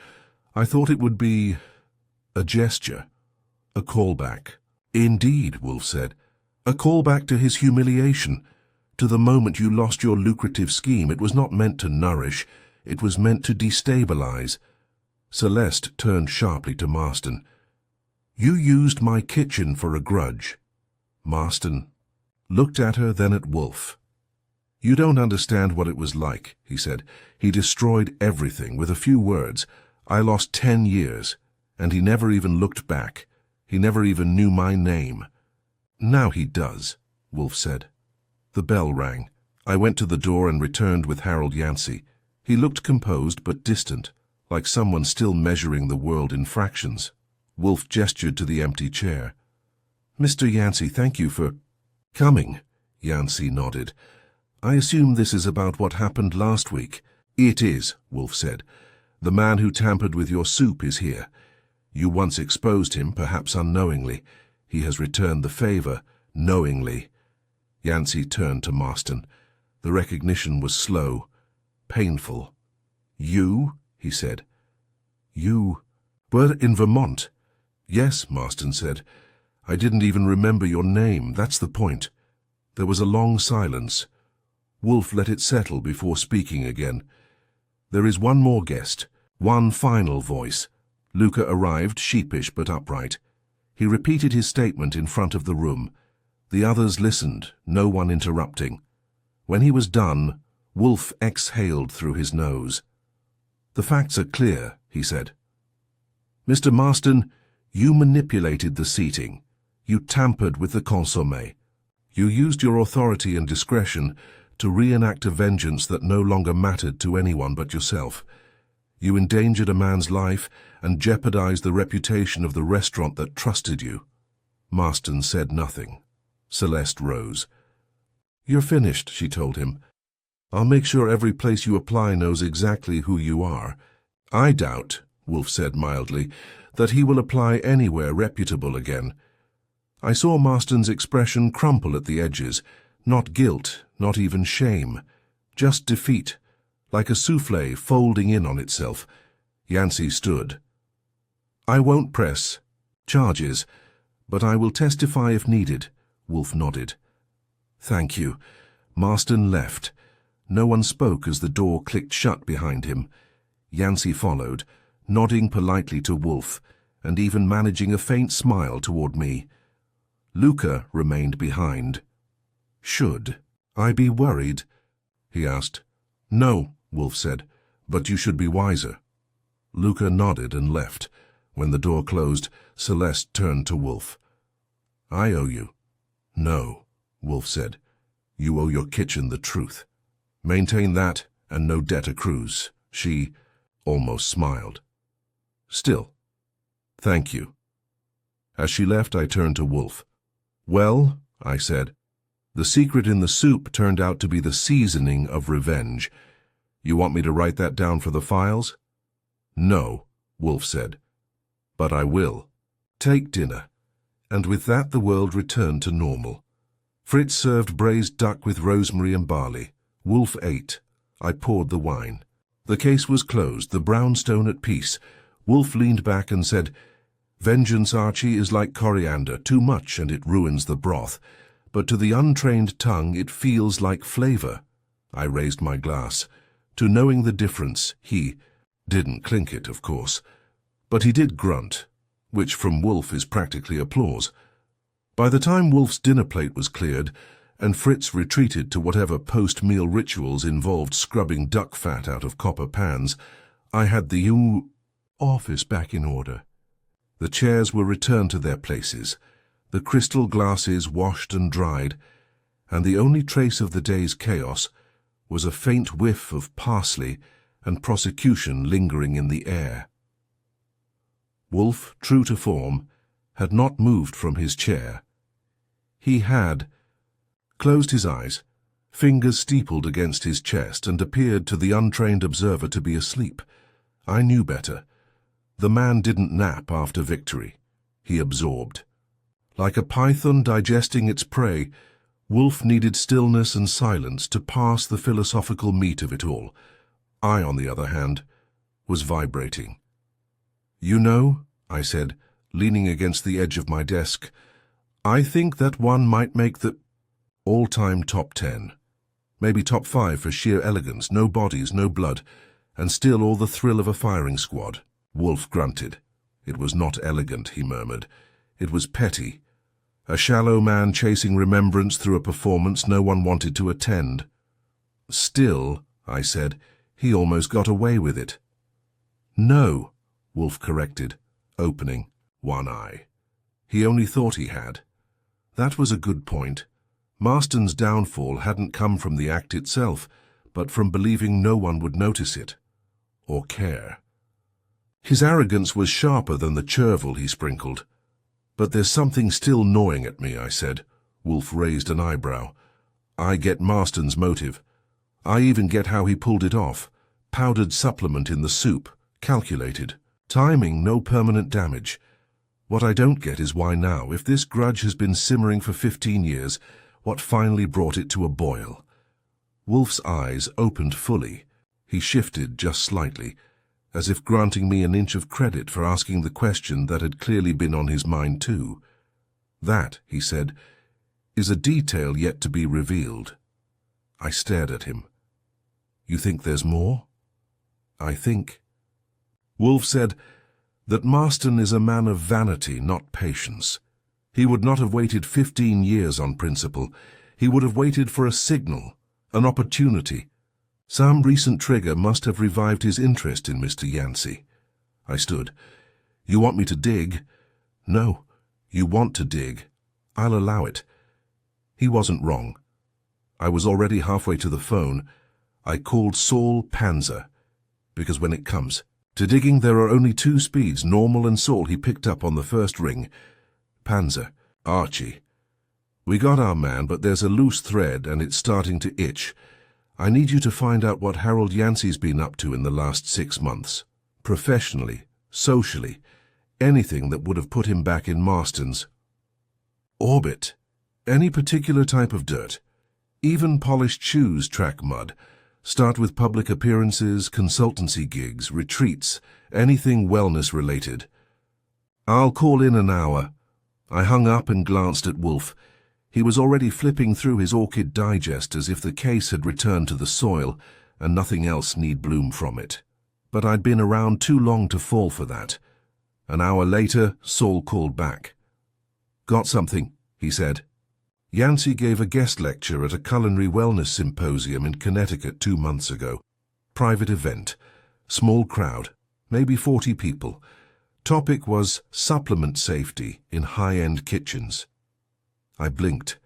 I thought it would be a gesture, a callback." "Indeed," Wolfe said. "A callback to his humiliation, to the moment you lost your lucrative scheme. It was not meant to nourish, it was meant to destabilize." Celeste turned sharply to Marston. "You used my kitchen for a grudge." Marston looked at her, then at Wolfe. "You don't understand what it was like," he said. "He destroyed everything with a few words. I lost 10 years, and he never even looked back. He never even knew my name." "Now he does," Wolfe said. The bell rang. I went to the door and returned with Harold Yancey. He looked composed but distant, like someone still measuring the world in fractions. Wolfe gestured to the empty chair. "Mr. Yancey, thank you for coming." Yancey nodded. "I assume this is about what happened last week." "It is," Wolfe said. "The man who tampered with your soup is here. You once exposed him, perhaps unknowingly. He has returned the favor, knowingly." Yancey turned to Marston. The recognition was slow, painful. "You?" he said. "You were in Vermont." "Yes," Marston said. "I didn't even remember your name. That's the point." There was a long silence. Wolfe let it settle before speaking again. "There is one more guest, one final voice." Luca arrived, sheepish but upright. He repeated his statement in front of the room. The others listened, no one interrupting. When he was done, Wolfe exhaled through his nose. "The facts are clear," he said. "Mr. Marston, You manipulated the seating. You tampered with the consommé. You used your authority and discretion to reenact a vengeance that no longer mattered to anyone but yourself. You endangered a man's life and jeopardized the reputation of the restaurant that trusted you. Marston said nothing. Celeste rose. You're finished, she told him. I'll make sure every place you apply knows exactly who you are. I doubt, Wolfe said mildly, that he will apply anywhere reputable again. I saw Marston's expression crumple at the edges. Not guilt, not even shame. Just defeat, like a souffle folding in on itself. Yancey stood. I won't press charges, but I will testify if needed, Wolfe nodded. Thank you. Marston left. No one spoke as the door clicked shut behind him. Yancey followed, nodding politely to Wolfe, and even managing a faint smile toward me. Luca remained behind. Should I be worried? He asked. No, Wolfe said, but you should be wiser. Luca nodded and left. When the door closed, Celeste turned to Wolfe. I owe you. No, Wolfe said. You owe your kitchen the truth. Maintain that, and no debt accrues. She almost smiled. Still, thank you. As she left, I turned to Wolfe. Well, I said, the secret in the soup turned out to be the seasoning of revenge. You want me to write that down for the files? No, Wolfe said, but I will. Take dinner. And with that the world returned to normal. Fritz served braised duck with rosemary and barley. Wolfe ate. I poured the wine. The case was closed, the brownstone at peace. Wolfe leaned back and said, Vengeance, Archie, is like coriander, too much and it ruins the broth. But to the untrained tongue it feels like flavor. I raised my glass. To knowing the difference, he didn't clink it, of course. But he did grunt, which from Wolfe is practically applause. By the time Wolfe's dinner plate was cleared, and Fritz retreated to whatever post-meal rituals involved scrubbing duck fat out of copper pans, I had the office back in order. The chairs were returned to their places, the crystal glasses washed and dried, and the only trace of the day's chaos was a faint whiff of parsley and prosecution lingering in the air. Wolfe, true to form, had not moved from his chair. He had closed his eyes, fingers steepled against his chest, and appeared to the untrained observer to be asleep. I knew better. The man didn't nap after victory. He absorbed. Like a python digesting its prey, Wolfe needed stillness and silence to pass the philosophical meat of it all. I, on the other hand, was vibrating. You know, I said, leaning against the edge of my desk, I think that one might make the all-time top 10. Maybe top 5 for sheer elegance, no bodies, no blood, and still all the thrill of a firing squad. Wolfe grunted. It was not elegant, he murmured. It was petty. A shallow man chasing remembrance through a performance no one wanted to attend. Still, I said, he almost got away with it. No, Wolfe corrected, opening one eye. He only thought he had. That was a good point. Marston's downfall hadn't come from the act itself, but from believing no one would notice it, or care. His arrogance was sharper than the chervil he sprinkled. But there's something still gnawing at me, I said. Wolfe raised an eyebrow. I get Marston's motive. I even get how he pulled it off. Powdered supplement in the soup, calculated. Timing, no permanent damage. What I don't get is why now, if this grudge has been simmering for 15 years, what finally brought it to a boil? Wolfe's eyes opened fully. He shifted just slightly, as if granting me an inch of credit for asking the question that had clearly been on his mind too. That, he said, is a detail yet to be revealed. I stared at him. You think there's more? I think. Wolfe said that Marston is a man of vanity, not patience. He would not have waited 15 years on principle. He would have waited for a signal, an opportunity. Some recent trigger must have revived his interest in Mr. Yancey. I stood. You want me to dig? No, you want to dig. I'll allow it. He wasn't wrong. I was already halfway to the phone. I called Saul Panzer, because when it comes to digging there are only two speeds, normal and Saul. He picked up on the first ring. Panzer, Archie. We got our man, but there's a loose thread and it's starting to itch. I need you to find out what Harold Yancey's been up to in the last 6 months. Professionally, socially, anything that would have put him back in Marston's orbit. Any particular type of dirt. Even polished shoes track mud. Start with public appearances, consultancy gigs, retreats, anything wellness-related. I'll call in an hour. I hung up and glanced at Wolfe. He was already flipping through his Orchid Digest as if the case had returned to the soil and nothing else need bloom from it. But I'd been around too long to fall for that. An hour later, Saul called back. Got something, he said. Yancey gave a guest lecture at a culinary wellness symposium in Connecticut 2 months ago. Private event. Small crowd. Maybe 40 people. Topic was supplement safety in high-end kitchens. I blinked.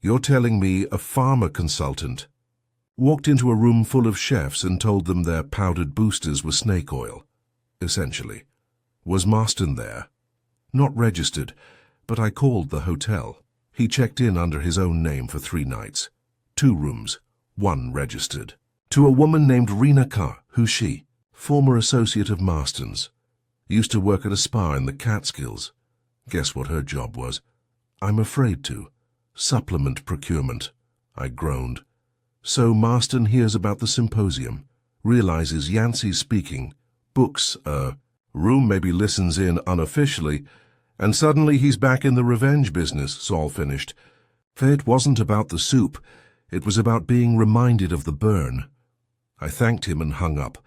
You're telling me a pharma consultant walked into a room full of chefs and told them their powdered boosters were snake oil, essentially. Was Marston there? Not registered, but I called the hotel. He checked in under his own name for 3 nights. 2 rooms, 1 registered. To a woman named Rena Carr. Who's she? Former associate of Marston's. Used to work at a spa in the Catskills. Guess what her job was? I'm afraid to. Supplement procurement. I groaned. So Marston hears about the symposium, realizes Yancey's speaking, books a room, maybe listens in unofficially, and suddenly he's back in the revenge business, Saul finished. It wasn't about the soup. It was about being reminded of the burn. I thanked him and hung up.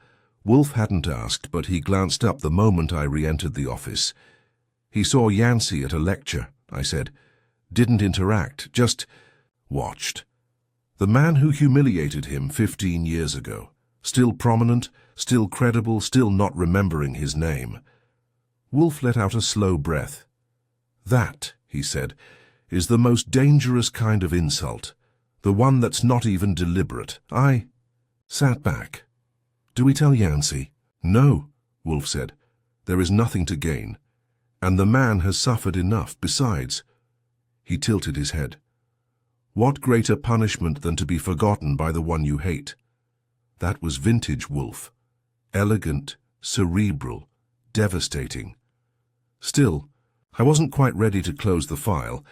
Wolfe hadn't asked, but he glanced up the moment I re-entered the office. He saw Yancey at a lecture, I said. Didn't interact, just watched. The man who humiliated him 15 years ago. Still prominent, still credible, still not remembering his name. Wolfe let out a slow breath. That, he said, is the most dangerous kind of insult. The one that's not even deliberate. I sat back. Do we tell Yancey? No, Wolfe said. There is nothing to gain. And the man has suffered enough besides. He tilted his head. What greater punishment than to be forgotten by the one you hate? That was vintage Wolfe. Elegant, cerebral, devastating. Still, I wasn't quite ready to close the file.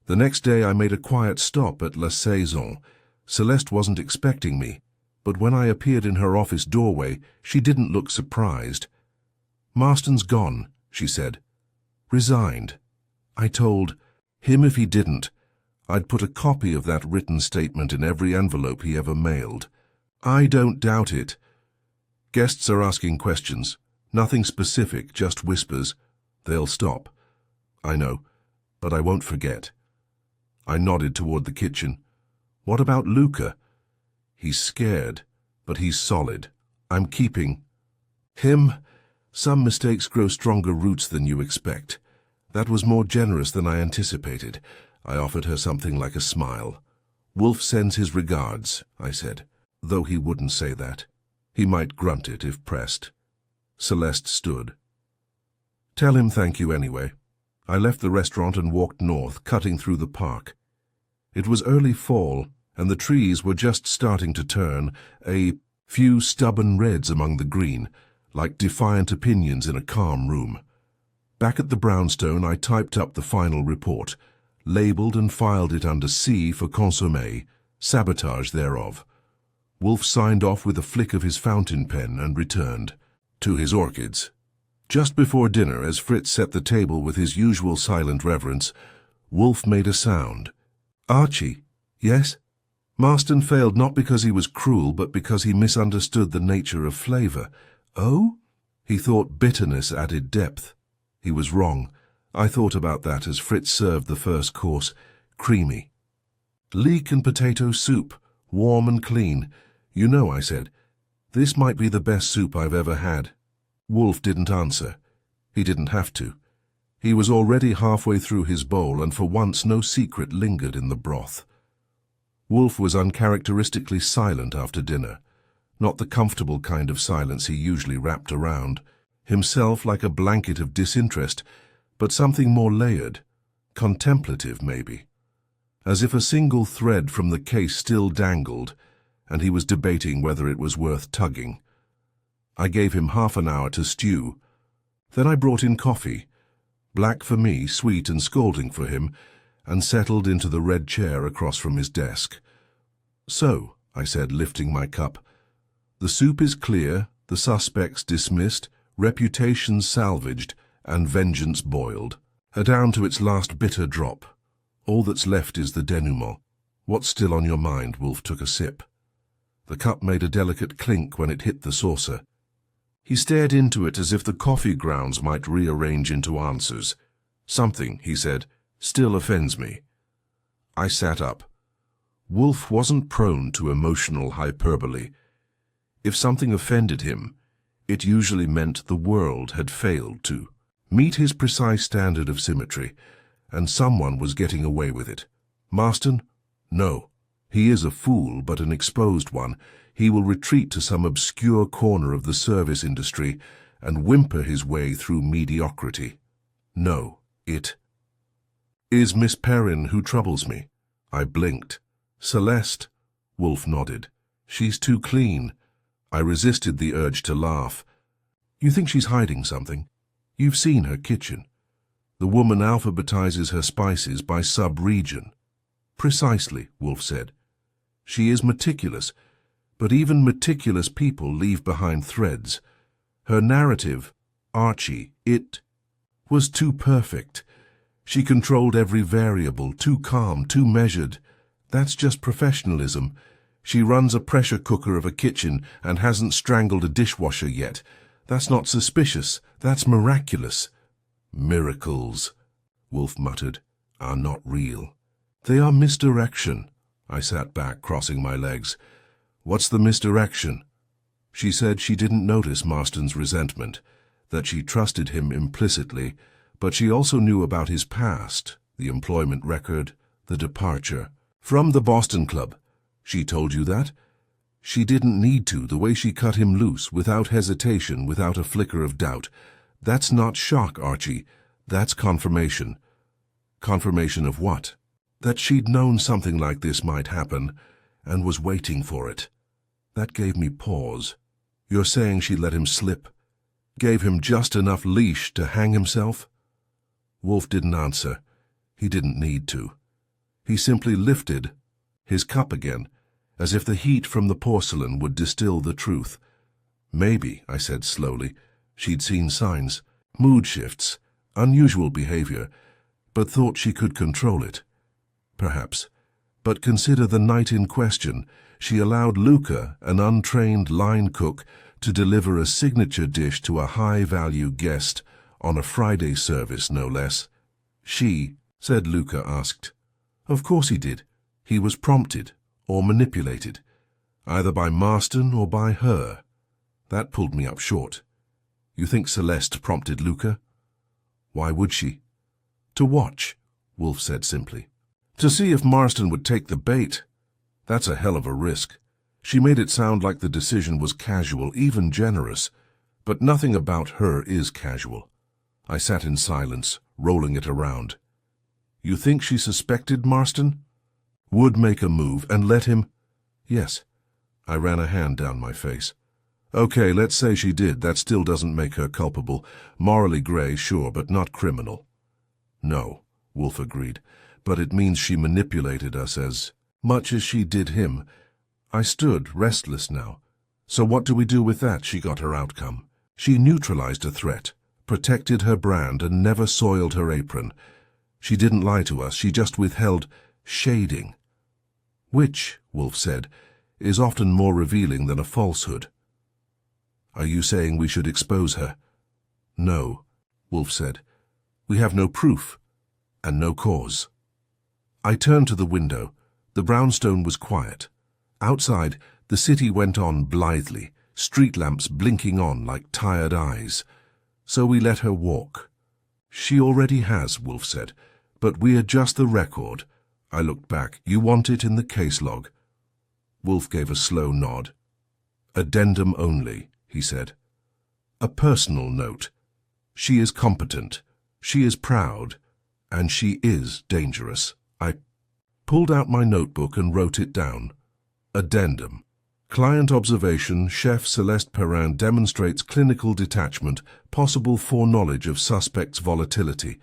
The next day I made a quiet stop at La Saison. Celeste wasn't expecting me, but when I appeared in her office doorway, she didn't look surprised. Marston's gone, she said. Resigned. I told him if he didn't, I'd put a copy of that written statement in every envelope he ever mailed. I don't doubt it. Guests are asking questions. Nothing specific, just whispers. They'll stop. I know, but I won't forget. I nodded toward the kitchen. What about Luca? He's scared, but he's solid. I'm keeping him. Some mistakes grow stronger roots than you expect. That was more generous than I anticipated. I offered her something like a smile. Wolfe sends his regards, I said, though he wouldn't say that. He might grunt it if pressed. Celeste stood. Tell him thank you anyway. I left the restaurant and walked north, cutting through the park. It was early fall, and the trees were just starting to turn, a few stubborn reds among the green, like defiant opinions in a calm room. Back at the brownstone, I typed up the final report, labeled and filed it under C for consommé, sabotage thereof. Wolfe signed off with a flick of his fountain pen and returned to his orchids. Just before dinner, as Fritz set the table with his usual silent reverence, Wolfe made a sound. Archie, yes? Marston failed not because he was cruel, but because he misunderstood the nature of flavor. Oh? He thought bitterness added depth. He was wrong. I thought about that as Fritz served the first course. Creamy. Leek and potato soup, warm and clean. You know, I said, this might be the best soup I've ever had. Wolfe didn't answer. He didn't have to. He was already halfway through his bowl, and for once no secret lingered in the broth. Wolfe was uncharacteristically silent after dinner, not the comfortable kind of silence he usually wrapped around himself like a blanket of disinterest, but something more layered, contemplative maybe, as if a single thread from the case still dangled, and he was debating whether it was worth tugging. I gave him half an hour to stew. Then I brought in coffee, black for me, sweet and scalding for him, and settled into the red chair across from his desk. "So," I said, lifting my cup, "the soup is clear, the suspects dismissed, reputations salvaged, and vengeance boiled, down to its last bitter drop. All that's left is the denouement. What's still on your mind?" Wolfe took a sip. The cup made a delicate clink when it hit the saucer. He stared into it as if the coffee grounds might rearrange into answers. "Something," he said, "still offends me." I sat up. Wolfe wasn't prone to emotional hyperbole. If something offended him, it usually meant the world had failed to meet his precise standard of symmetry, and someone was getting away with it. Marston? No. He is a fool, but an exposed one. He will retreat to some obscure corner of the service industry and whimper his way through mediocrity. No, it is Miss Perrin who troubles me. I blinked. Celeste? Wolfe nodded. She's too clean. I resisted the urge to laugh. You think she's hiding something? You've seen her kitchen. The woman alphabetizes her spices by sub-region. Precisely, Wolfe said. She is meticulous, but even meticulous people leave behind threads. Her narrative, Archie, it was too perfect. She controlled every variable, too calm, too measured. That's just professionalism. She runs a pressure cooker of a kitchen and hasn't strangled a dishwasher yet. That's not suspicious. That's miraculous. Miracles, Wolfe muttered, are not real. They are misdirection. I sat back, crossing my legs. What's the misdirection? She said she didn't notice Marston's resentment, that she trusted him implicitly, but she also knew about his past, the employment record, the departure. From the Boston Club. She told you that? She didn't need to, the way she cut him loose, without hesitation, without a flicker of doubt. That's not shock, Archie. That's confirmation. Confirmation of what? That she'd known something like this might happen, and was waiting for it. That gave me pause. You're saying she let him slip? Gave him just enough leash to hang himself? Wolfe didn't answer. He didn't need to. He simply lifted his cup again, as if the heat from the porcelain would distill the truth. Maybe, I said slowly, she'd seen signs, mood shifts, unusual behavior, but thought she could control it. Perhaps. But consider the night in question. She allowed Luca, an untrained line cook, to deliver a signature dish to a high-value guest on a Friday service, no less. She, said Luca, asked. Of course he did. He was prompted, or manipulated, either by Marston or by her. That pulled me up short. You think Celeste prompted Luca? Why would she? To watch, Wolfe said simply. To see if Marston would take the bait. That's a hell of a risk. She made it sound like the decision was casual, even generous, but nothing about her is casual. I sat in silence, rolling it around. You think she suspected Marston? Would make a move and let him? Yes. I ran a hand down my face. Okay, let's say she did. That still doesn't make her culpable. Morally gray, sure, but not criminal. No, Wolfe agreed, but it means she manipulated us as much as she did him. I stood, restless now. So what do we do with that? She got her outcome. She neutralized a threat, protected her brand, and never soiled her apron. She didn't lie to us, she just withheld shading. Which, Wolfe said, is often more revealing than a falsehood. Are you saying we should expose her? No, Wolfe said. We have no proof, and no cause. I turned to the window. The brownstone was quiet. Outside, the city went on blithely, street lamps blinking on like tired eyes. So we let her walk. She already has, Wolfe said, but we adjust the record. I looked back. You want it in the case log? Wolfe gave a slow nod. Addendum only, he said. A personal note. She is competent, she is proud, and she is dangerous. I pulled out my notebook and wrote it down. Addendum. Client observation, Chef Celeste Perrin demonstrates clinical detachment, possible foreknowledge of suspect's volatility,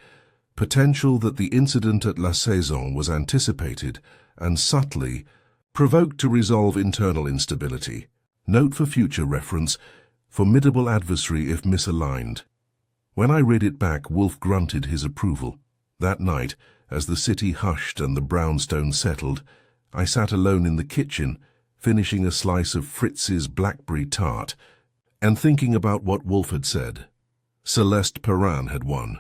potential that the incident at La Saison was anticipated and subtly provoked to resolve internal instability. Note for future reference, formidable adversary if misaligned. When I read it back, Wolfe grunted his approval. That night, as the city hushed and the brownstone settled, I sat alone in the kitchen, finishing a slice of Fritz's blackberry tart, and thinking about what Wolfe had said. Celeste Perrin had won.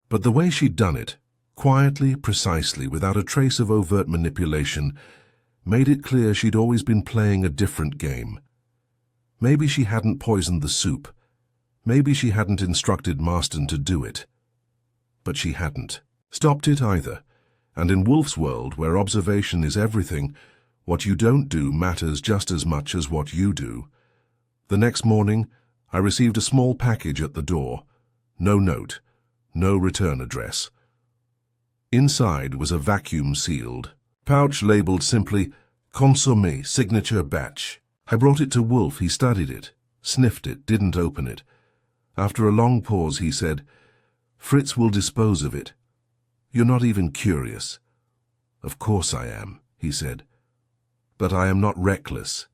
But the way she'd done it, quietly, precisely, without a trace of overt manipulation, made it clear she'd always been playing a different game. Maybe she hadn't poisoned the soup. Maybe she hadn't instructed Marston to do it. But she hadn't stopped it either. And in Wolfe's world, where observation is everything, what you don't do matters just as much as what you do. The next morning, I received a small package at the door. No note, no return address. Inside was a vacuum-sealed pouch labeled simply, Consommé, signature batch. I brought it to Wolfe. He studied it, sniffed it, didn't open it. After a long pause, he said, Fritz will dispose of it. You're not even curious. Of course I am, he said. But I am not reckless.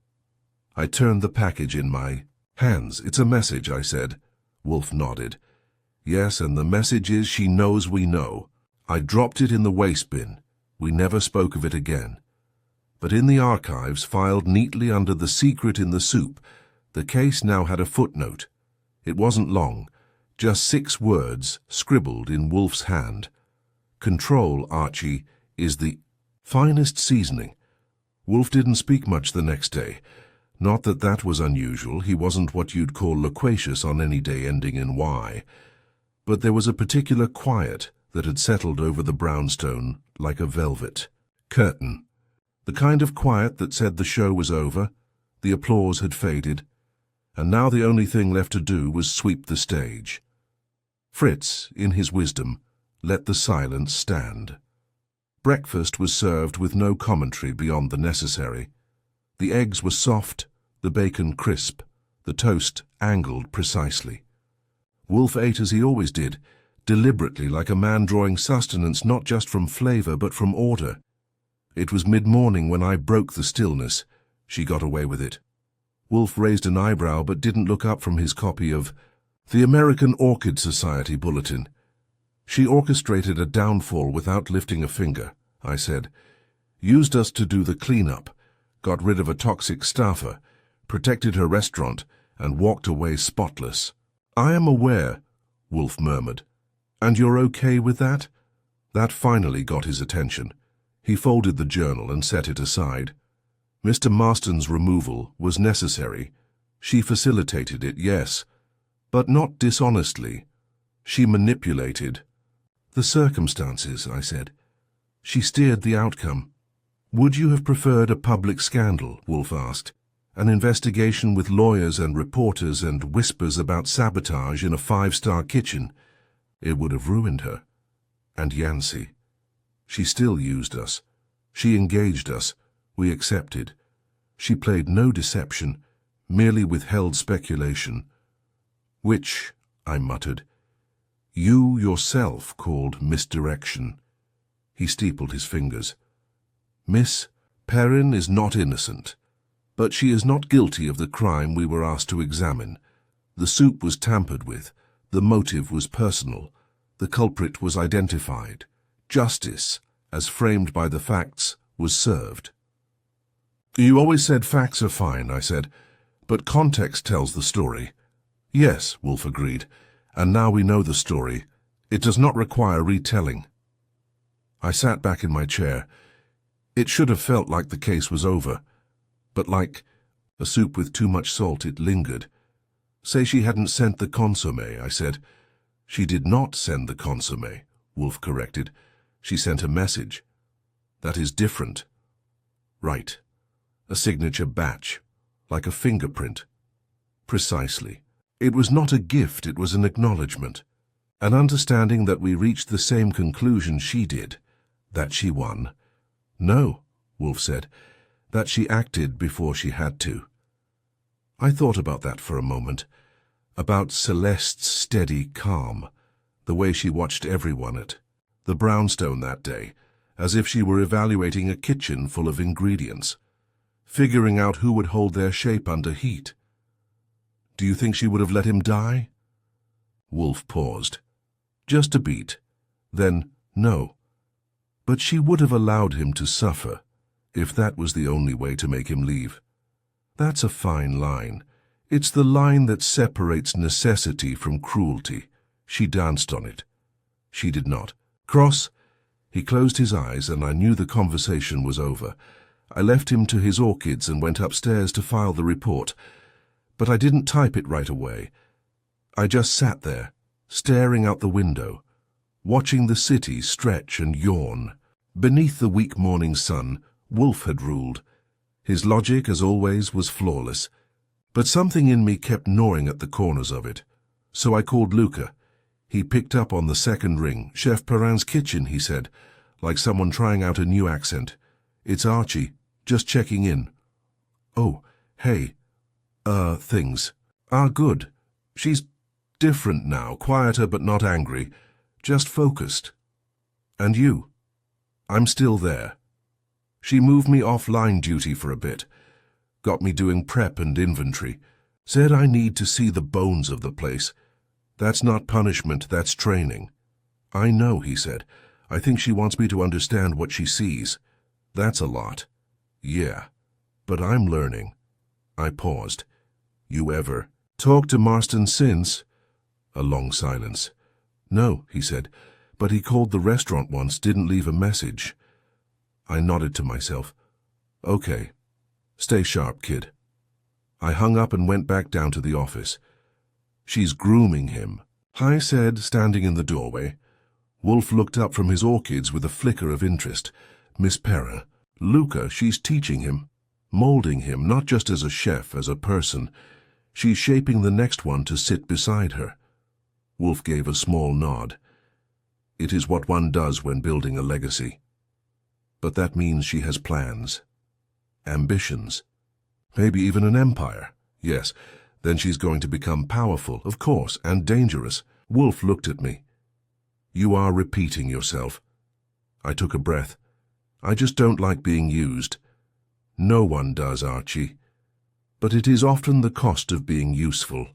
I turned the package in my hands. It's a message, I said. Wolfe nodded. Yes, and the message is she knows we know. I dropped it in the waste bin. We never spoke of it again. But in the archives, filed neatly under the secret in the soup, the case now had a footnote. It wasn't long, just 6 words scribbled in Wolfe's hand. Control, Archie, is the finest seasoning. Wolfe didn't speak much the next day. Not that that was unusual. He wasn't what you'd call loquacious on any day ending in Y. But there was a particular quiet that had settled over the brownstone like a velvet curtain. The kind of quiet that said the show was over, the applause had faded, and now the only thing left to do was sweep the stage. Fritz, in his wisdom, let the silence stand. Breakfast was served with no commentary beyond the necessary. The eggs were soft, the bacon crisp, the toast angled precisely. Wolfe ate as he always did, deliberately, like a man drawing sustenance not just from flavor but from order. It was mid-morning when I broke the stillness. She got away with it. Wolfe raised an eyebrow but didn't look up from his copy of the American Orchid Society Bulletin. She orchestrated a downfall without lifting a finger, I said. Used us to do the clean-up, got rid of a toxic staffer, protected her restaurant, and walked away spotless. I am aware, Wolfe murmured. And you're okay with that? That finally got his attention. He folded the journal and set it aside. Mr. Marston's removal was necessary. She facilitated it, yes, but not dishonestly. She manipulated the circumstances, I said. She steered the outcome. Would you have preferred a public scandal? Wolfe asked. An investigation with lawyers and reporters and whispers about sabotage in a 5-star kitchen? It would have ruined her. And Yancey. She still used us. She engaged us. We accepted. She played no deception, merely withheld speculation. Which, I muttered, you yourself called misdirection. He steepled his fingers. Miss Perrin is not innocent, but she is not guilty of the crime we were asked to examine. The soup was tampered with. The motive was personal. The culprit was identified. Justice, as framed by the facts, was served. You always said facts are fine, I said, but context tells the story. Yes, Wolfe agreed, and now we know the story. It does not require retelling. I sat back in my chair. It should have felt like the case was over, but like a soup with too much salt, it lingered. Say she hadn't sent the consommé, I said. She did not send the consommé, Wolfe corrected. She sent a message. That is different. Right. A signature batch, like a fingerprint. Precisely. It was not a gift, it was an acknowledgement. An understanding that we reached the same conclusion she did, that she won. No, Wolfe said, that she acted before she had to. I thought about that for a moment, about Celeste's steady calm, the way she watched everyone at the brownstone that day, as if she were evaluating a kitchen full of ingredients, figuring out who would hold their shape under heat. Do you think she would have let him die? Wolfe paused. Just a beat. Then, no. But she would have allowed him to suffer, if that was the only way to make him leave. That's a fine line. It's the line that separates necessity from cruelty. She danced on it. She did not. Cross. He closed his eyes, and I knew the conversation was over. I left him to his orchids and went upstairs to file the report. But I didn't type it right away. I just sat there, staring out the window, watching the city stretch and yawn. Beneath the weak morning sun, Wolfe had ruled. His logic, as always, was flawless. But something in me kept gnawing at the corners of it. So I called Luca. He picked up on the second ring. Chef Perrin's kitchen, he said, like someone trying out a new accent. It's Archie, just checking in. Oh, hey. Things. Good. She's different now, quieter but not angry, just focused. And you? I'm still there. She moved me off line duty for a bit, got me doing prep and inventory, said I need to see the bones of the place. That's not punishment, that's training. I know, he said. I think she wants me to understand what she sees. That's a lot. Yeah, but I'm learning. I paused. You ever talked to Marston since? A long silence. No, he said, but he called the restaurant once, didn't leave a message. I nodded to myself. Okay. Stay sharp, kid. I hung up and went back down to the office. She's grooming him, I said, standing in the doorway. Wolfe looked up from his orchids with a flicker of interest. Miss Perrin. Luca, she's teaching him, molding him, not just as a chef, as a person. She's shaping the next one to sit beside her. Wolfe gave a small nod. It is what one does when building a legacy. But that means she has plans. Ambitions. Maybe even an empire. Yes, then she's going to become powerful, of course, and dangerous. Wolfe looked at me. You are repeating yourself. I took a breath. I just don't like being used. No one does, Archie. But it is often the cost of being useful.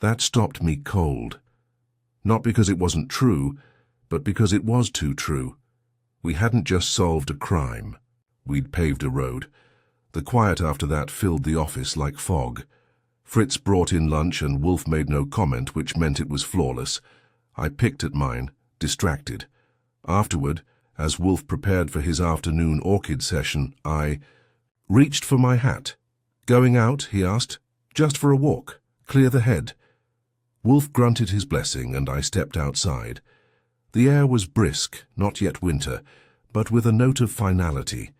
That stopped me cold. Not because it wasn't true, but because it was too true. We hadn't just solved a crime. We'd paved a road. The quiet after that filled the office like fog. Fritz brought in lunch and Wolfe made no comment, which meant it was flawless. I picked at mine, distracted. Afterward, as Wolfe prepared for his afternoon orchid session, I reached for my hat. Going out, he asked. Just for a walk. Clear the head. Wolfe grunted his blessing and I stepped outside. The air was brisk, not yet winter, but with a note of finality,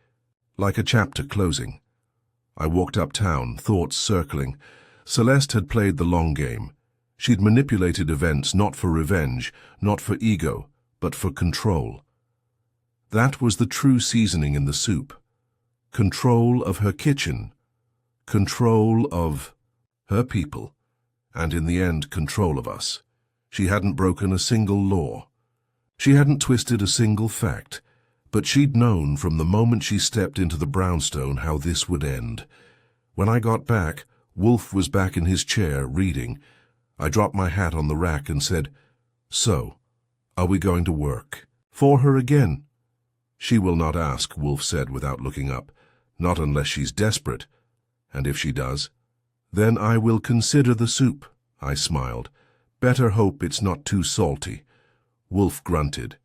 like a chapter closing. I walked uptown, thoughts circling. Celeste had played the long game. She'd manipulated events not for revenge, not for ego, but for control. That was the true seasoning in the soup. Control of her kitchen, control of her people, and in the end, control of us. She hadn't broken a single law. She hadn't twisted a single fact, but she'd known from the moment she stepped into the brownstone how this would end. When I got back, Wolfe was back in his chair, reading. I dropped my hat on the rack and said, So, are we going to work? For her again? She will not ask, Wolfe said without looking up. Not unless she's desperate. And if she does, then I will consider the soup, I smiled. Better hope it's not too salty. Wolfe grunted.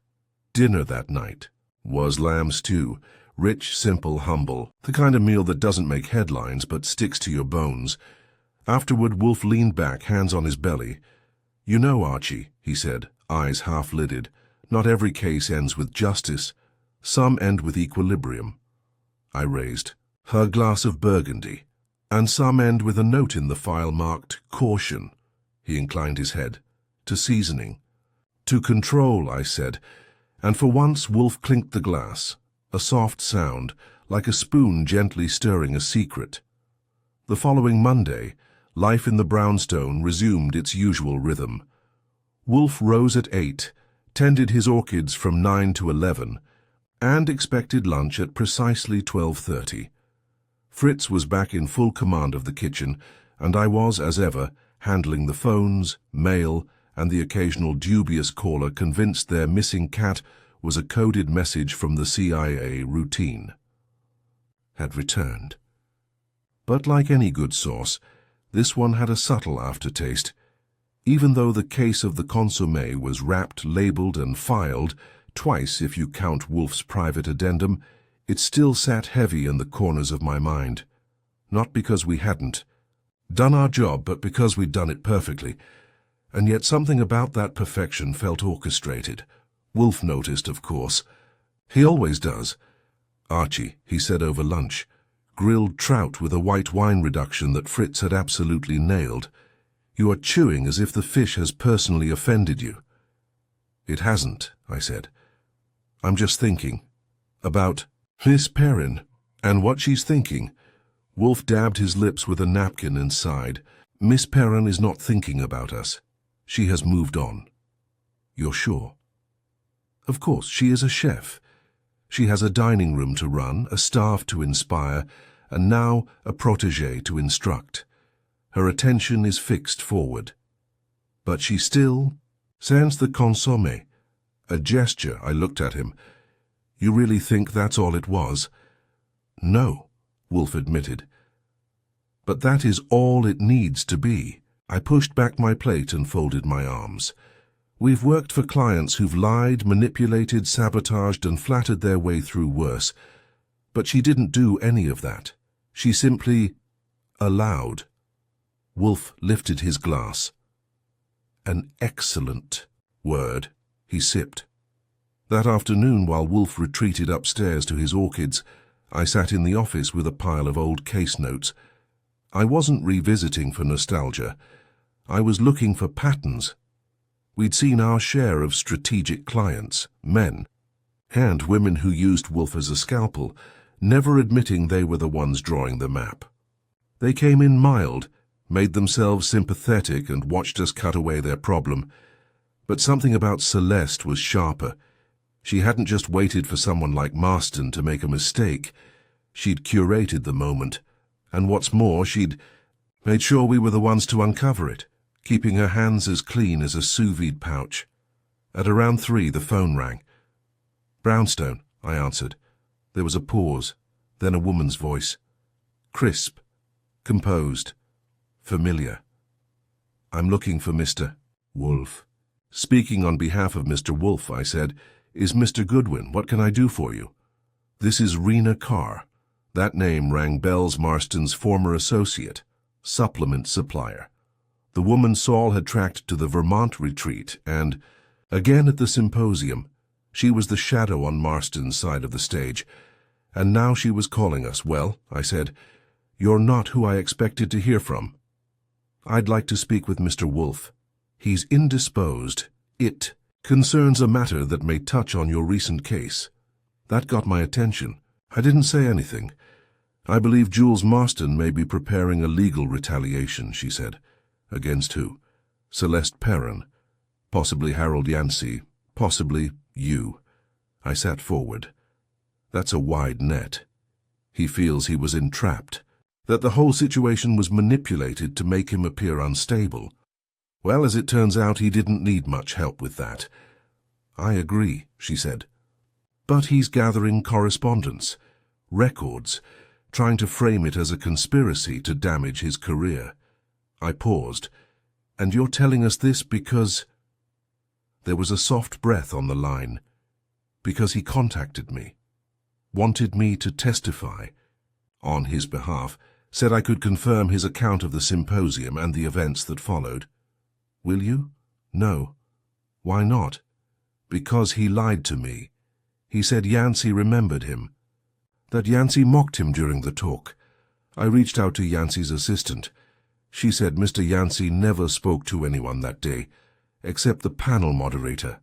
Dinner that night was lamb stew, rich, simple, humble, the kind of meal that doesn't make headlines but sticks to your bones. Afterward, Wolfe leaned back, hands on his belly. You know, Archie, he said, eyes half-lidded, not every case ends with justice. Some end with equilibrium. I raised her glass of burgundy. And some end with a note in the file marked caution. He inclined his head. To seasoning. To control, I said, and for once Wolfe clinked the glass, a soft sound, like a spoon gently stirring a secret. The following Monday, life in the brownstone resumed its usual rhythm. Wolfe rose at 8, tended his orchids from 9 to 11, and expected lunch at precisely 12:30. Fritz was back in full command of the kitchen, and I was, as ever, handling the phones, mail, and the occasional dubious caller convinced their missing cat was a coded message from the CIA routine. Had returned. But like any good sauce, this one had a subtle aftertaste. Even though the case of the consommé was wrapped, labeled, and filed, twice if you count Wolfe's private addendum, it still sat heavy in the corners of my mind. Not because we hadn't done our job, but because we'd done it perfectly. And yet something about that perfection felt orchestrated. Wolfe noticed, of course. He always does. Archie, he said over lunch, grilled trout with a white wine reduction that Fritz had absolutely nailed. You are chewing as if the fish has personally offended you. It hasn't, I said. I'm just thinking about Miss Perrin and what she's thinking. Wolfe dabbed his lips with a napkin and sighed. Miss Perrin is not thinking about us. She has moved on. You're sure? Of course, she is a chef. She has a dining room to run, a staff to inspire, and now a protégé to instruct. Her attention is fixed forward. But she still sends the consommé. A gesture. I looked at him. You really think that's all it was? No, Wolfe admitted. But that is all it needs to be. I pushed back my plate and folded my arms. We've worked for clients who've lied, manipulated, sabotaged, and flattered their way through worse. But she didn't do any of that. She simply allowed. Wolfe lifted his glass. An excellent word, he sipped. That afternoon, while Wolfe retreated upstairs to his orchids, I sat in the office with a pile of old case notes. I wasn't revisiting for nostalgia. I was looking for patterns. We'd seen our share of strategic clients, men, and women who used Wolfe as a scalpel, never admitting they were the ones drawing the map. They came in mild, made themselves sympathetic, and watched us cut away their problem. But something about Celeste was sharper. She hadn't just waited for someone like Marston to make a mistake. She'd curated the moment. And what's more, she'd made sure we were the ones to uncover it, keeping her hands as clean as a sous vide pouch. At around 3, the phone rang. Brownstone, I answered. There was a pause, then a woman's voice. Crisp, composed, familiar. I'm looking for Mr. Wolfe. Speaking on behalf of Mr. Wolfe, I said, is Mr. Goodwin. What can I do for you? This is Rena Carr. That name rang bells. Marston's former associate, supplement supplier. The woman Saul had tracked to the Vermont retreat, and, again at the symposium, she was the shadow on Marston's side of the stage. And now she was calling us. Well, I said, you're not who I expected to hear from. I'd like to speak with Mr. Wolfe. He's indisposed. It concerns a matter that may touch on your recent case. That got my attention. I didn't say anything. I believe Jules Marston may be preparing a legal retaliation, she said. Against who? Celeste Perrin. Possibly Harold Yancey. Possibly you. I sat forward. That's a wide net. He feels he was entrapped, that the whole situation was manipulated to make him appear unstable. Well, as it turns out, he didn't need much help with that. I agree, she said. But he's gathering correspondence, records, trying to frame it as a conspiracy to damage his career. I paused. And you're telling us this because... There was a soft breath on the line. Because he contacted me, wanted me to testify on his behalf, said I could confirm his account of the symposium and the events that followed. Will you? No. Why not? Because he lied to me. He said Yancey remembered him. That Yancey mocked him during the talk. I reached out to Yancey's assistant. She said Mr. Yancey never spoke to anyone that day, except the panel moderator.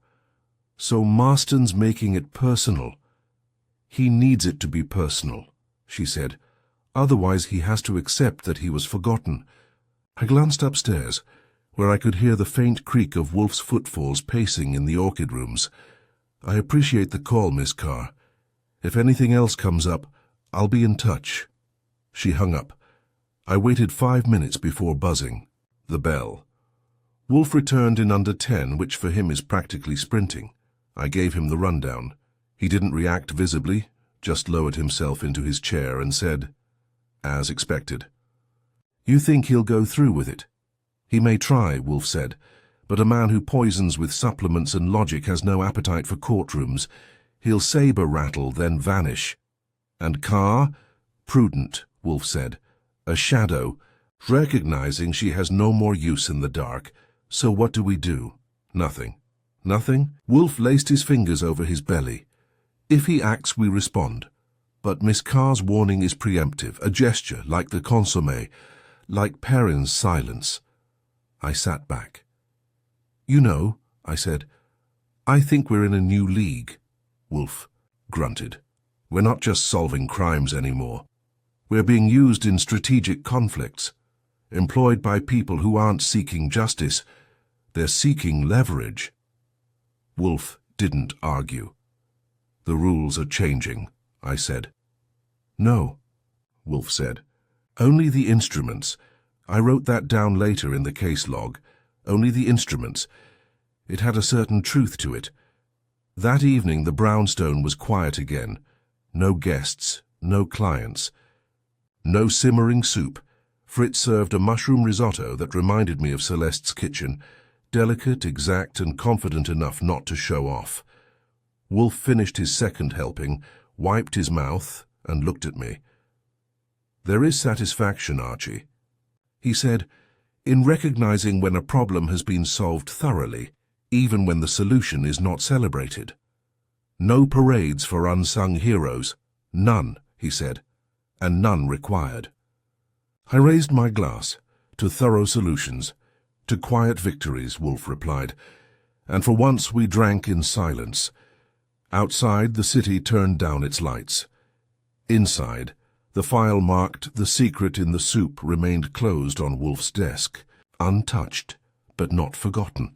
So Marston's making it personal. He needs it to be personal, she said. Otherwise he has to accept that he was forgotten. I glanced upstairs, where I could hear the faint creak of Wolfe's footfalls pacing in the orchid rooms. I appreciate the call, Miss Carr. If anything else comes up, I'll be in touch. She hung up. I waited 5 minutes before buzzing. The bell. Wolfe returned in under 10, which for him is practically sprinting. I gave him the rundown. He didn't react visibly, just lowered himself into his chair and said, as expected, "You think he'll go through with it?" "He may try," Wolfe said, "but a man who poisons with supplements and logic has no appetite for courtrooms. He'll saber rattle, then vanish." "And Carr?" "Prudent," Wolfe said. "A shadow, recognizing she has no more use in the dark. So what do we do?" "Nothing." "Nothing?" Wolfe laced his fingers over his belly. "If he acts, we respond. But Miss Carr's warning is preemptive, a gesture, like the consommé, like Perrin's silence." I sat back. "You know," I said, "I think we're in a new league." Wolfe grunted. "We're not just solving crimes anymore. We're being used in strategic conflicts, employed by people who aren't seeking justice. They're seeking leverage." Wolfe didn't argue. "The rules are changing," I said. "No," Wolfe said. "Only the instruments. I wrote that down later in the case log. Only the instruments. It had a certain truth to it. That evening the brownstone was quiet again. No guests, no clients. No simmering soup. Fritz served a mushroom risotto that reminded me of Celeste's kitchen, delicate, exact, and confident enough not to show off. Wolfe finished his second helping, wiped his mouth, and looked at me. "There is satisfaction, Archie," he said, "in recognizing when a problem has been solved thoroughly, even when the solution is not celebrated. No parades for unsung heroes. None," he said, "and none required." I raised my glass. "To thorough solutions. To quiet victories," Wolfe replied, and for once we drank in silence. Outside, the city turned down its lights. Inside, the file marked "The Secret in the Soup" remained closed on Wolfe's desk, untouched, but not forgotten.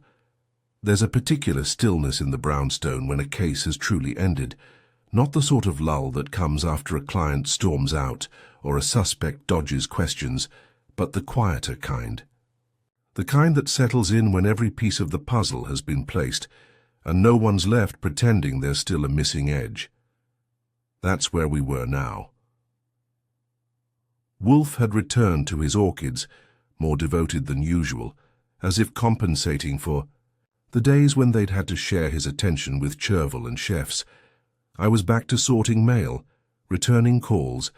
There's a particular stillness in the brownstone when a case has truly ended, not the sort of lull that comes after a client storms out or a suspect dodges questions, but the quieter kind. The kind that settles in when every piece of the puzzle has been placed, and no one's left pretending there's still a missing edge. That's where we were now. Wolfe had returned to his orchids, more devoted than usual, as if compensating for the days when they'd had to share his attention with Chervil and chefs. I was back to sorting mail, returning calls,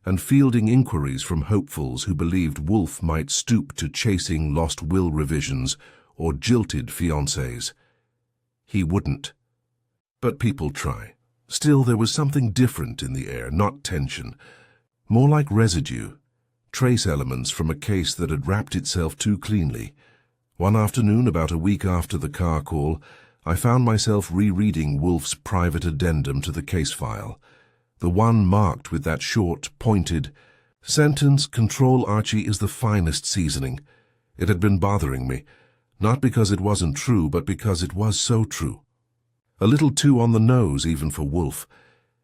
and fielding inquiries from hopefuls who believed Wolfe might stoop to chasing lost will revisions or jilted fiancés. He wouldn't. But people try. Still, there was something different in the air, not tension, more like residue, trace elements from a case that had wrapped itself too cleanly. One afternoon, about a week after the car call, I found myself rereading Wolfe's private addendum to the case file, the one marked with that short, pointed sentence, "Control, Archie, is the finest seasoning." It had been bothering me, not because it wasn't true, but because it was so true. A little too on the nose, even for Wolfe.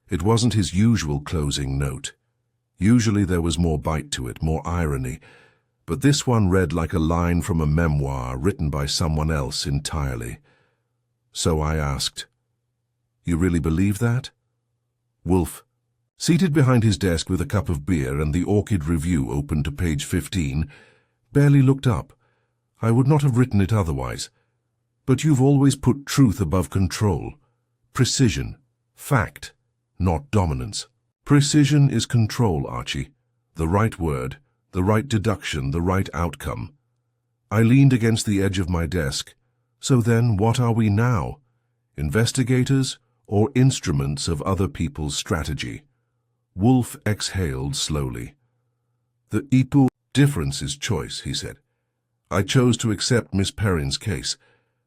It wasn't his usual closing note. Usually there was more bite to it, more irony, but this one read like a line from a memoir written by someone else entirely. So I asked, "You really believe that?" Wolfe, seated behind his desk with a cup of beer and the Orchid Review open to page 15, barely looked up. "I would not have written it otherwise. But you've always put truth above control. Precision. Fact. Not dominance. Precision is control, Archie. The right word, the right deduction, the right outcome." I leaned against the edge of my desk, So then, what are we now? Investigators or instruments of other people's strategy? Wolfe exhaled slowly. The equal difference is choice, he said. I chose to accept Miss Perrin's case.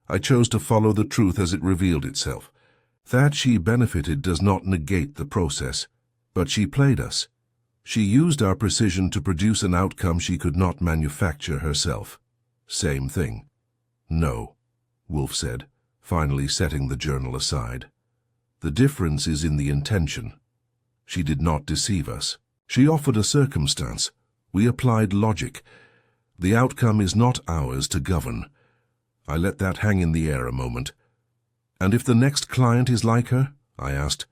I chose to follow the truth as it revealed itself. That she benefited does not negate the process, but she played us. She used our precision to produce an outcome she could not manufacture herself. Same thing. No, Wolfe said, finally setting the journal aside. The difference is in the intention. She did not deceive us. She offered a circumstance. We applied logic. The outcome is not ours to govern. I let that hang in the air a moment. And if the next client is like her? I asked.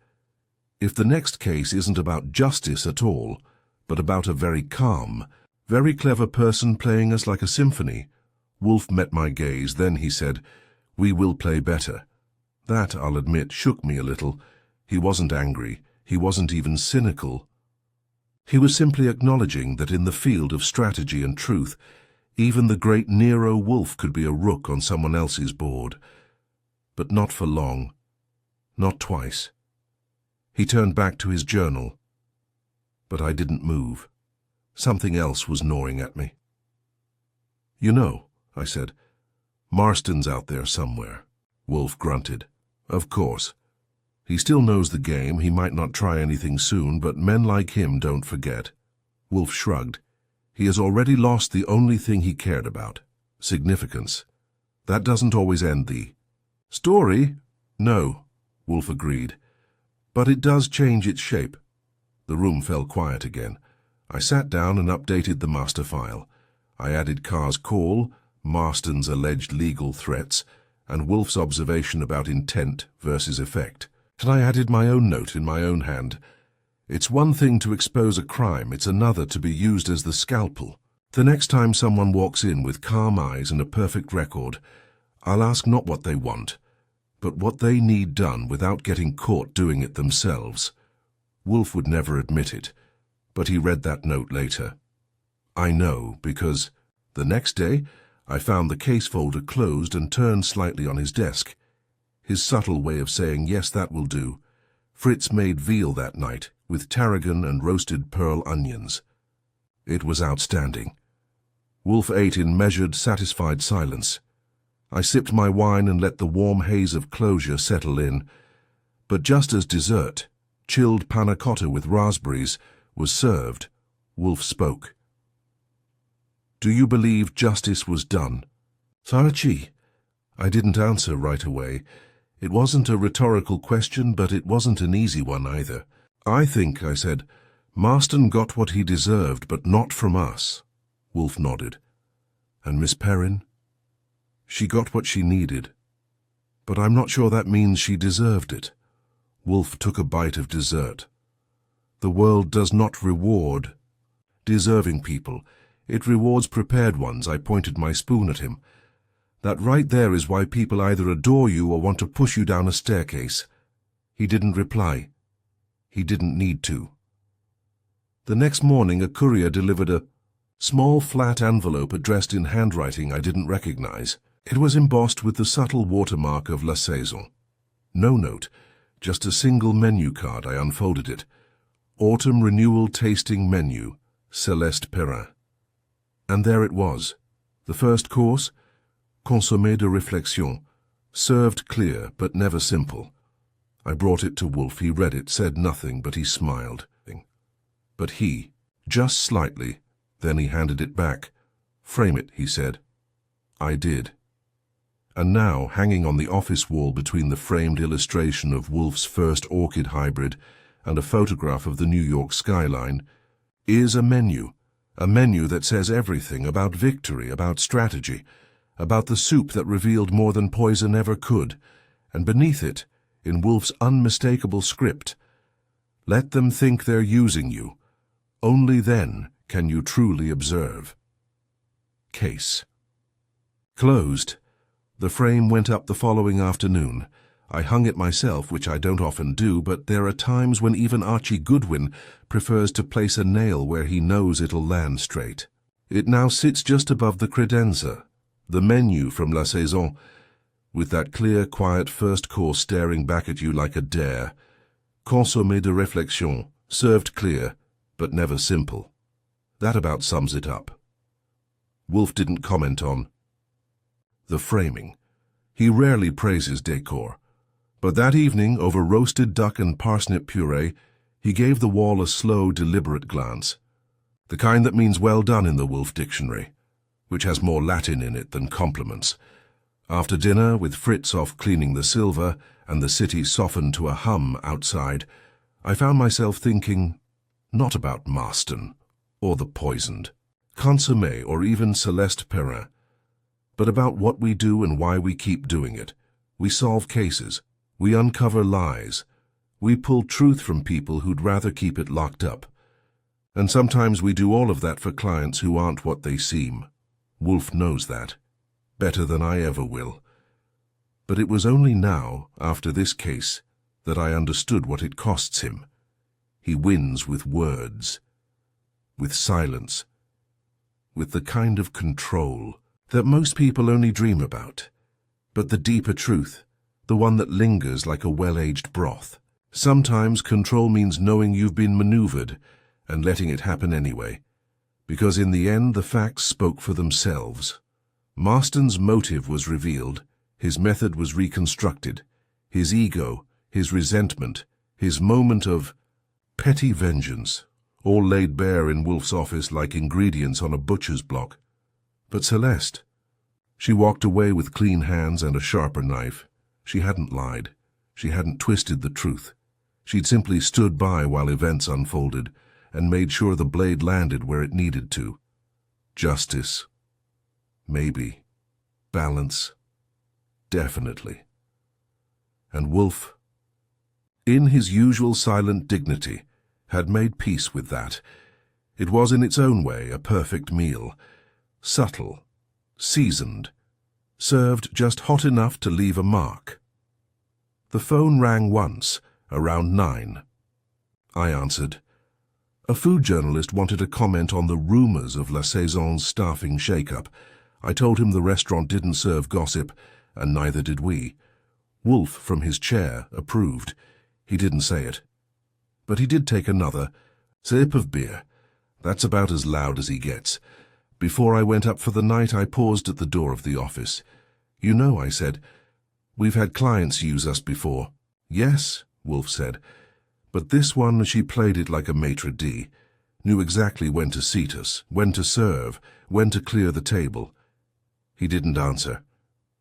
If the next case isn't about justice at all, but about a very calm, very clever person playing us like a symphony. Wolfe met my gaze, then he said, "We will play better." That, I'll admit, shook me a little. He wasn't angry. He wasn't even cynical. He was simply acknowledging that in the field of strategy and truth, even the great Nero Wolfe could be a rook on someone else's board. But not for long. Not twice. He turned back to his journal. But I didn't move. Something else was gnawing at me. "You know," I said, "Marston's out there somewhere." Wolfe grunted. "Of course. He still knows the game. He might not try anything soon, but men like him don't forget." Wolfe shrugged. "He has already lost the only thing he cared about, significance. That doesn't always end the story." "No," Wolfe agreed. "But it does change its shape." The room fell quiet again. I sat down and updated the master file. I added Carr's call, Marston's alleged legal threats, and Wolfe's observation about intent versus effect. And I added my own note in my own hand. It's one thing to expose a crime, it's another to be used as the scalpel. The next time someone walks in with calm eyes and a perfect record, I'll ask not what they want, but what they need done without getting caught doing it themselves. Wolfe would never admit it, but he read that note later. I know, because the next day I found the case folder closed and turned slightly on his desk. His subtle way of saying, "Yes, that will do." Fritz made veal that night, with tarragon and roasted pearl onions. It was outstanding. Wolfe ate in measured, satisfied silence. I sipped my wine and let the warm haze of closure settle in. But just as dessert, chilled panna cotta with raspberries, was served, Wolfe spoke. "Do you believe justice was done?" "Sarchi." I didn't answer right away. It wasn't a rhetorical question, but it wasn't an easy one either. "I think," I said, "Marston got what he deserved, but not from us." Wolfe nodded. "And Miss Perrin?" "She got what she needed. But I'm not sure that means she deserved it." Wolfe took a bite of dessert. "The world does not reward deserving people. It rewards prepared ones." I pointed my spoon at him. "That right there is why people either adore you or want to push you down a staircase." He didn't reply. He didn't need to. The next morning a courier delivered a small flat envelope addressed in handwriting I didn't recognize. It was embossed with the subtle watermark of La Saison. No note, just a single menu card. I unfolded it. Autumn Renewal Tasting Menu, Céleste Perrin. And there it was. The first course, Consommé de réflexion, served clear but never simple. I brought it to Wolfe. He read it, said nothing, but he smiled. But he, just slightly, then he handed it back. "Frame it," he said. I did. And now, hanging on the office wall between the framed illustration of Wolfe's first orchid hybrid and a photograph of the New York skyline, is a menu that says everything about victory, about strategy, about the soup that revealed more than poison ever could, and beneath it, in Wolfe's unmistakable script, "Let them think they're using you. Only then can you truly observe." Case closed. The frame went up the following afternoon. I hung it myself, which I don't often do, but there are times when even Archie Goodwin prefers to place a nail where he knows it'll land straight. It now sits just above the credenza, the menu from La Saison, with that clear, quiet first course staring back at you like a dare. Consommé de réflexion, served clear, but never simple. That about sums it up. Wolfe didn't comment on the framing. He rarely praises decor. But that evening, over roasted duck and parsnip puree, he gave the wall a slow, deliberate glance. The kind that means well done in the Wolfe dictionary, which has more Latin in it than compliments. After dinner, with Fritz off cleaning the silver and the city softened to a hum outside, I found myself thinking, not about Marston or the poisoned, Consommé or even Celeste Perrin, but about what we do and why we keep doing it. We solve cases. We uncover lies. We pull truth from people who'd rather keep it locked up. And sometimes we do all of that for clients who aren't what they seem. Wolfe knows that, better than I ever will. But it was only now, after this case, that I understood what it costs him. He wins with words, with silence, with the kind of control that most people only dream about. But the deeper truth, the one that lingers like a well-aged broth. Sometimes control means knowing you've been maneuvered and letting it happen anyway, because in the end the facts spoke for themselves. Marston's motive was revealed, his method was reconstructed, his ego, his resentment, his moment of petty vengeance, all laid bare in Wolfe's office like ingredients on a butcher's block. But Celeste, she walked away with clean hands and a sharper knife. She hadn't lied. She hadn't twisted the truth. She'd simply stood by while events unfolded and made sure the blade landed where it needed to. Justice. Maybe. Balance. Definitely. And Wolfe, in his usual silent dignity, had made peace with that. It was in its own way a perfect meal. Subtle. Seasoned. Served just hot enough to leave a mark. The phone rang once, around 9. I answered. A food journalist wanted to comment on the rumors of La Saison's staffing shake-up. I told him the restaurant didn't serve gossip, and neither did we. Wolfe, from his chair, approved. He didn't say it. But he did take another sip of beer. That's about as loud as he gets. Before I went up for the night, I paused at the door of the office. You know, I said, we've had clients use us before. Yes, Wolfe said. But this one, she played it like a maitre d', knew exactly when to seat us, when to serve, when to clear the table. He didn't answer.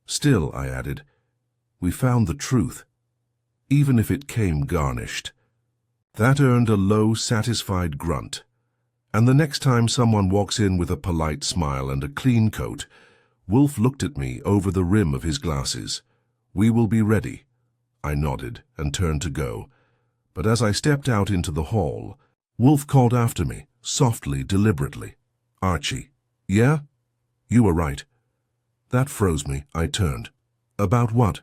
Still, I added, we found the truth, even if it came garnished. That earned a low, satisfied grunt. And the next time someone walks in with a polite smile and a clean coat, Wolfe looked at me over the rim of his glasses. We will be ready. I nodded and turned to go. But as I stepped out into the hall, Wolfe called after me, softly, deliberately. Archie. Yeah? You were right. That froze me. I turned. About what?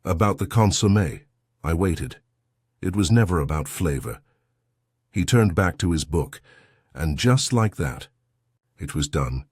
About the consommé. I waited. It was never about flavor. He turned back to his book, and just like that, it was done.